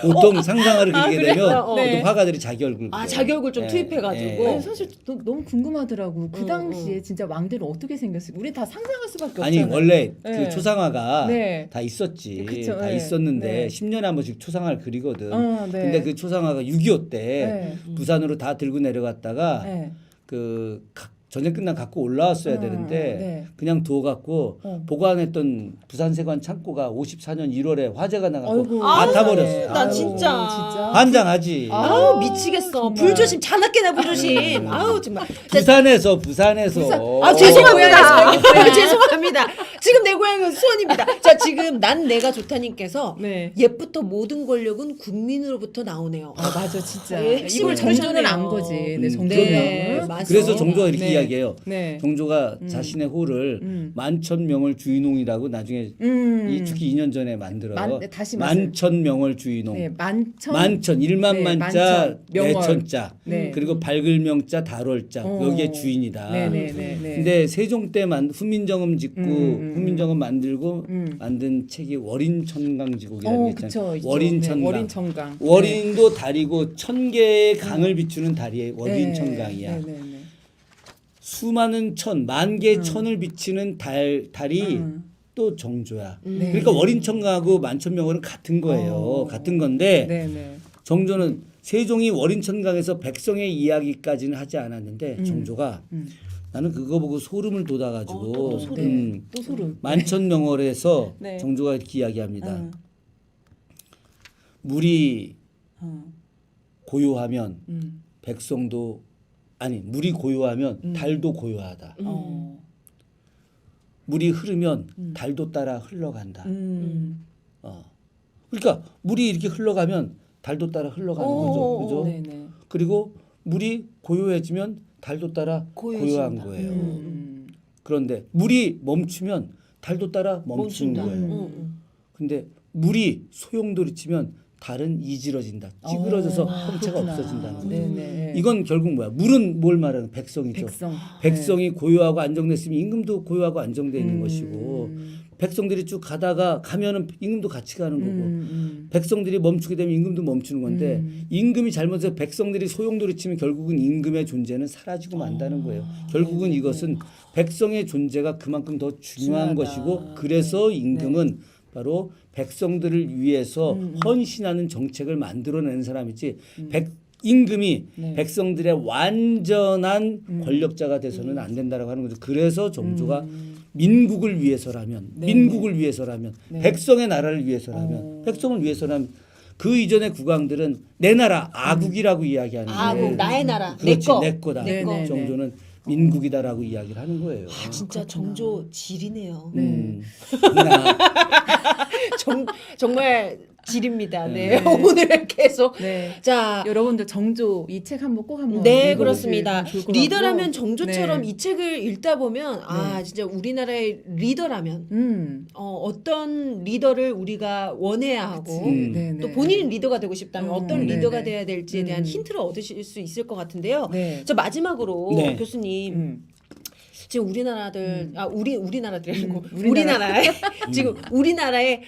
보통 상상화를 그리게 그래요? 되면 네. 보통 화가들이 자기 얼굴 아, 그려요. 자기 얼굴 좀 예, 투입해가지고. 아니, 사실 너무 궁금하더라고. 그 당시에 진짜 왕들은 어떻게 생겼을까? 우리 다 상상할 수밖에 아니 없잖아요. 원래 네. 그 초상화가 네. 다 있었지. 그쵸, 다 네. 있었는데 네. 10년에 한 번씩 초상화를 그리거든. 네. 근데 그 초상화가 6.25 때 네. 부산으로 다 들고 내려갔다가 네. 그 전쟁 끝나 갖고 올라왔어야 되는데 네. 그냥 두어갖고 보관했던 부산세관 창고가 54년 1월에 화재가 나갖고 아이고. 다 타버렸어. 나 아유, 진짜. 환장하지. 아우 미치겠어. 정말. 불조심 자나깨나 불조심. 아우 정말. 부산에서 아 죄송합니다. 죄송합니다. 지금 내 고향은 수원입니다. 자 지금 난 내가 좋다님께서 네. 옛부터 모든 권력은 국민으로부터 나오네요. 아 맞아 진짜. 예, 핵심을 이걸 정조는 찾아내요. 안 거지. 네, 정조는. 네, 맞아. 그래서 정조가 이렇게 네. 이야기해요. 네. 정조가 자신의 호를 만천명을 주인홍이라고 나중에 이 죽기 2년 전에 만들어. 다시 만천명을 주인홍. 네, 만천. 만천 1만 네, 만자 만천, 명월. 내천자 네. 그리고 밝을 명자 달월자 여기에 주인이다. 네네네. 근데 세종 때 훈민정음 짓고 훈민정음 만들고 만든 책이 월인천강지곡이라는 게 있잖아요. 그쵸, 있죠. 월인천강. 네, 월인천강. 월인도 달이고 1000개의 강을 비추는 달이 월인천강이야. 네, 네, 네, 네. 수많은 천, 만 개의 천을 비치는 달이 또 정조야. 네. 그러니까 월인천가하고 만천명월은 같은 거예요. 같은 건데 네, 네. 정조는 세종이 월인천강에서 백성의 이야기까지는 하지 않았는데 정조가 나는 그거 보고 소름을 돋아가지고 또 소름. 또 소름. 만천명월에서 네. 정조가 이렇게 이야기합니다. 물이 고요하면 백성도 아니 물이 고요하면 달도 고요하다. 물이 흐르면 달도 따라 흘러간다. 그러니까 물이 이렇게 흘러가면 달도 따라 흘러가는 거죠. 그죠? 네, 네. 그리고 물이 고요해지면 달도 따라 고요한 고요해진다. 거예요. 그런데 물이 멈추면 달도 따라 멈추는 멈춘다. 거예요. 근데 물이 소용돌이치면 달은 이지러진다. 찌그러져서 형체가 없어진다는 거예요. 네, 네. 이건 결국 뭐야? 물은 뭘 말하는 백성이죠. 백성. 이 고요하고 안정됐으면 임금도 고요하고 안정돼 있는 것이고 백성들이 쭉 가다가 가면은 임금도 같이 가는 거고 백성들이 멈추게 되면 임금도 멈추는 건데 임금이 잘못해서 백성들이 소용돌이치면 결국은 임금의 존재는 사라지고 만다는 거예요. 결국은 이것은 백성의 존재가 그만큼 더 중요한 중요하다. 것이고 그래서 임금은 바로 백성들을 위해서 헌신하는 정책을 만들어내는 사람이지 임금이 네. 백성들의 완전한 권력자가 돼서는 안 된다라고 하는 거죠. 그래서 정조가 민국을 위해서라면 네, 민국을 위해서라면 네. 백성의 나라를 위해서라면 백성을 위해서라면 그 이전의 국왕들은 내 나라 아국이라고 이야기하는데 아국 나의 나라 그렇지 내 거. 내 거다. 네, 네, 정조는 민국이다라고 이야기를 하는 거예요. 아, 진짜 정조 질이네요. 나 정말 질입니다. 네. 오늘 계속 네. 자 여러분들 정조 이 책 한번 꼭 한번 네, 읽어보시면 그렇습니다. 좋을 것 리더라면 같고. 정조처럼 네. 이 책을 읽다 보면 아, 진짜 우리나라의 리더라면 어떤 리더를 우리가 원해야 하고 네, 네. 또 본인이 리더가 되고 싶다면 어떤 네, 리더가 네. 돼야 될지에 대한 힌트를 얻으실 수 있을 것 같은데요. 네. 자, 마지막으로 네. 교수님 지금 우리나라들 우리나라들이 아니고 우리나라. 우리나라에 지금 우리나라에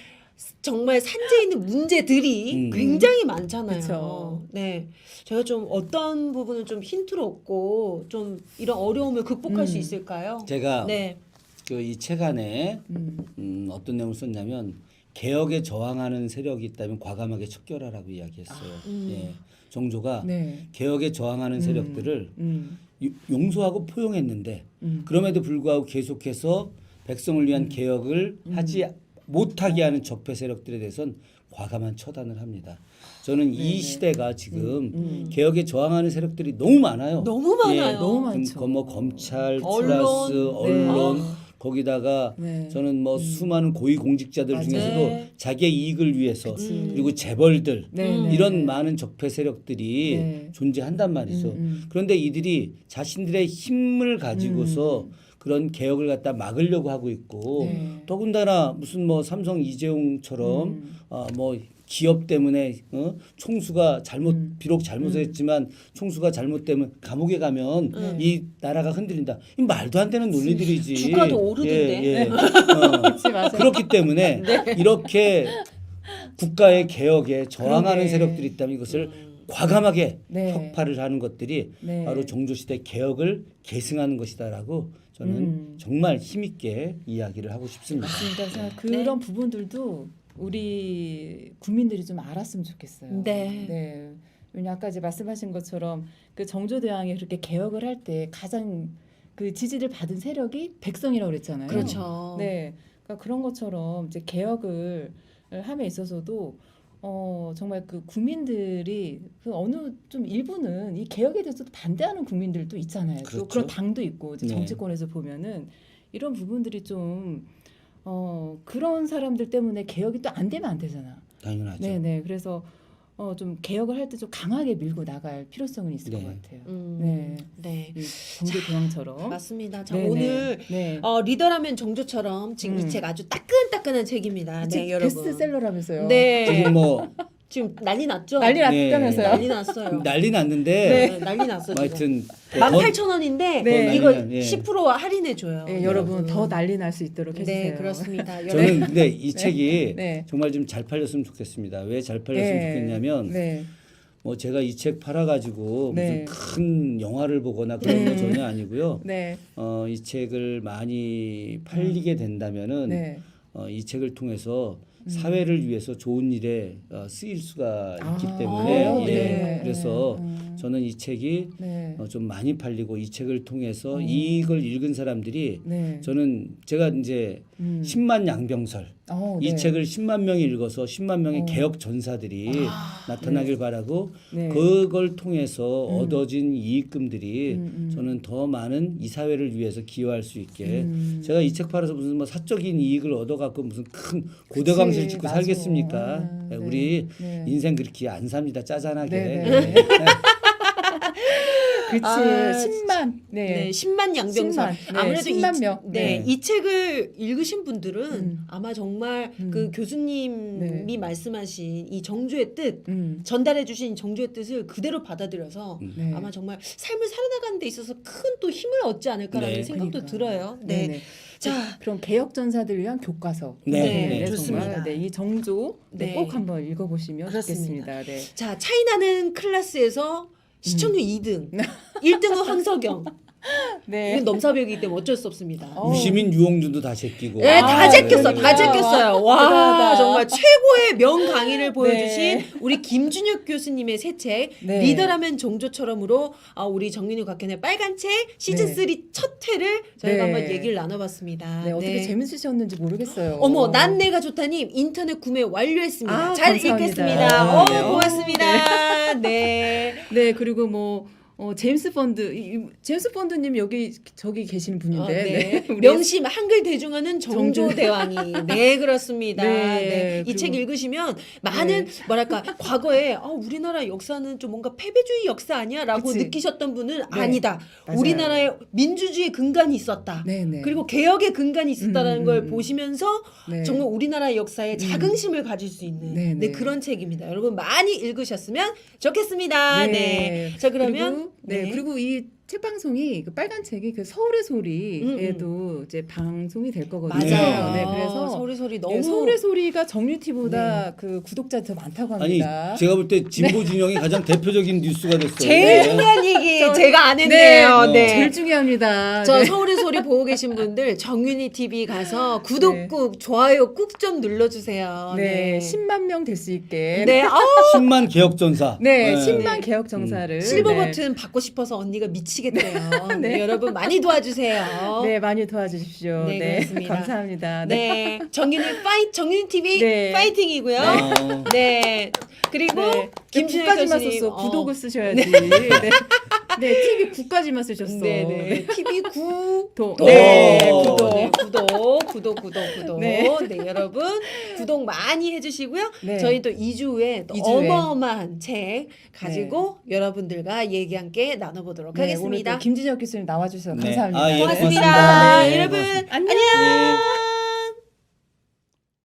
정말 산재 있는 문제들이 굉장히 많잖아요. 그쵸. 네, 제가 좀 어떤 부분을 좀 힌트를 얻고 좀 이런 어려움을 극복할 수 있을까요? 제가 네, 그 이 책 안에 어떤 내용을 썼냐면 개혁에 저항하는 세력이 있다면 과감하게 척결하라고 이야기했어요. 예. 정조가 네. 개혁에 저항하는 세력들을 용서하고 포용했는데 음. 그럼에도 불구하고 계속해서 백성을 위한 개혁을 하지 못하게 하는 적폐 세력들에 대해서는 과감한 처단을 합니다. 저는 이 시대가 지금 개혁에 저항하는 세력들이 너무 많아요. 너무 많아요. 너무 많죠. 뭐 검찰 언론. 플러스 언론 거기다가 네. 저는 뭐 수많은 고위 공직자들 맞아요. 중에서도 네. 자기의 이익을 위해서 그리고 재벌들 네, 이런 네. 많은 적폐 세력들이 네. 존재한단 말이죠. 그런데 이들이 자신들의 힘을 가지고서 그런 개혁을 갖다 막으려고 하고 있고 네. 더군다나 무슨 뭐 삼성 이재용처럼 뭐 기업 때문에 총수가 비록 잘못했지만 총수가 잘못되면 감옥에 가면 이 나라가 흔들린다. 이 말도 안 되는 논리들이지. 주가도 오르던데. 예, 예. 그치, 맞아요. 그렇기 때문에 이렇게 국가의 개혁에 저항하는 그러게. 세력들이 있다면 이것을 과감하게 네. 혁파를 하는 것들이 네. 바로 종조시대 개혁을 계승하는 것이다라고 저는 정말 힘있게 이야기를 하고 싶습니다. 맞습니다. 그래서 그런 부분들도 우리 국민들이 좀 알았으면 좋겠어요. 네. 네. 왜냐 아까 이제 말씀하신 것처럼 그 정조대왕이 그렇게 개혁을 할 때 가장 그 지지를 받은 세력이 백성이라고 그랬잖아요. 그렇죠. 네. 그러니까 그런 것처럼 이제 개혁을 함에 있어서도 정말 그 국민들이 그 어느 좀 일부는 이 개혁에 대해서도 반대하는 국민들도 있잖아요. 그렇죠. 또 그런 당도 있고 이제 네. 정치권에서 보면은 이런 부분들이 좀 그런 사람들 때문에 개혁이 또 안 되면 안 되잖아. 당연하죠. 네네. 그래서 좀 개혁을 할 때 좀 강하게 밀고 나갈 필요성은 있을 네. 것 같아요. 네. 네. 이 정조대왕처럼. 맞습니다. 자, 네네. 오늘 네. 리더라면 정조처럼 지금 이 책 아주 따끈따끈한 책입니다. 네, 지금 여러분. 베스트셀러라면서요. 네. 지금 뭐 지금 난리 났죠? 난리 네. 났다면서요. 난리 났어요. 난리 났는데 네, 난리 났어. 뭐 지금. 하여튼 18,000원인데 네. 이거 난리 나- 예. 10% 할인해 줘요. 네, 여러분 더 난리 날 수 있도록 해주세요. 네, 그렇습니다. 저는 근데 이 책이 네. 정말 좀 잘 팔렸으면 좋겠습니다. 왜 잘 팔렸으면 네. 좋겠냐면 네. 뭐 제가 이 책 팔아가지고 네. 무슨 큰 영화를 보거나 그런 거 전혀 아니고요. 네. 이 책을 많이 팔리게 된다면은 네. 이 책을 통해서 사회를 위해서 좋은 일에 쓰일 수가 있기 때문에 아, 예. 네. 그래서 저는 이 책이 네. 좀 많이 팔리고 이 책을 통해서 이걸 읽은 사람들이 네. 저는 제가 이제 10만 양병설 이 네. 책을 10만 명이 읽어서 10만 명의 개혁 전사들이 나타나길 바라고 네. 그걸 통해서 얻어진 이익금들이 저는 더 많은 이 사회를 위해서 기여할 수 있게 제가 이 책 팔아서 무슨 뭐 사적인 이익을 얻어갖고 무슨 큰 고대강실 짓고 맞아. 살겠습니까? 네. 우리 네. 인생 그렇게 안 삽니다. 짜잔하게. 네. 그치. 아, 10만. 네, 10만 양병설. 10만. 네, 아무래도 10만 명. 네, 네. 이 책을 읽으신 분들은 아마 정말 그 교수님이 네. 말씀하신 이 정조의 뜻, 전달해 주신 정조의 뜻을 그대로 받아들여서 네. 아마 정말 삶을 살아나가는 데 있어서 큰 또 힘을 얻지 않을까라는 네. 생각도 그러니까. 들어요. 네. 네네. 자, 그럼 개혁 전사들을 위한 교과서. 네, 좋습니다. 정말, 네, 이 정조 네. 꼭 한번 읽어보시면 그렇습니다. 좋겠습니다. 네. 자, 차이나는 클래스에서 시청률 2등, 1등은 황석영. 네. 이건 넘사벽이기 때문에 어쩔 수 없습니다. 유시민 유홍준도 다 제끼고. 네, 다 아, 제꼈어, 다 그러니까. 제꼈어요. 와, 대단하다. 정말 최고의 명 강의를 보여주신 네. 우리 김준혁 교수님의 새 책 네. 리더라면 정조처럼으로 우리 정민우 각현의 빨간 책 시즌 네. 3 첫 회를 저희가 네. 한번 얘기를 나눠봤습니다. 네, 어떻게 재밌으셨는지 모르겠어요. 어머, 난 내가 좋다님 인터넷 구매 완료했습니다. 아, 잘 감사합니다. 읽겠습니다. 네. 고맙습니다. 네. 네, 그리고 뭐 제임스 본드, 제임스 본드님 여기 저기 계시는 분인데, 네. 우리 명심 한글 대중어는 정조 대왕이. 네, 그렇습니다. 네, 네. 이 그리고- 책 읽으시면 많은 뭐랄까 과거에 우리나라 역사는 좀 뭔가 패배주의 역사 아니야라고 그치. 느끼셨던 분은 네, 아니다. 맞아요. 우리나라에 민주주의 근간이 있었다. 네, 네. 그리고 개혁의 근간이 있었다는 걸 보시면서 네. 정말 우리나라의 역사에 자긍심을 가질 수 있는 네, 네. 그런 책입니다. 여러분 많이 읽으셨으면 좋겠습니다. 네. 자, 그러면 그리고 이 책 방송이 그 빨간 책이 그 서울의 소리에도 이제 방송이 될 거거든요. 맞아요. 네, 그래서 서울의 소리 너무 네, 서울의 소리가 정유티보다 그 구독자 더 많다고 아니 합니다. 제가 볼 때 진보 진영이 가장 대표적인 뉴스가 됐어요. 제일 네. 중요한 얘기 제가 안 했네요. 네. 네. 제일 중요합니다. 저 네. 서울의 소리 보고 계신 분들 정윤희 TV 가서 구독 꾹 좋아요 꾹 좀 눌러주세요. 네, 10만 명 될 수 있게. 네. 10만 개혁 전사. 네, 10만 개혁 정사를 실버 네. 버튼 받고 싶어서 언니가 미치겠대요. 네, 여러분 많이 도와주세요. 네, 많이 도와주십시오. 네, 네, 그렇습니다. 감사합니다. 네, 정윤희 TV 네. 파이팅이고요. 네. 그리고 네. 김준혁 국까지만 교수님, 썼어. 구독을 쓰셔야지. 네. 네, TV 9까지만 쓰셨어. 네. TV 9 네, 구독. 구독. 네. 네, 여러분 구독 많이 해주시고요. 네. 저희 또 2주 후에 또 2주 후에. 어마어마한 책 가지고 여러분들과 얘기 함께 나눠보도록 네, 오늘 하겠습니다. 또 김진혁 교수님 나와주셔서 네. 감사합니다. 아, 예, 고맙습니다. 고맙습니다. 네, 여러분 고맙습니다. 안녕. 예.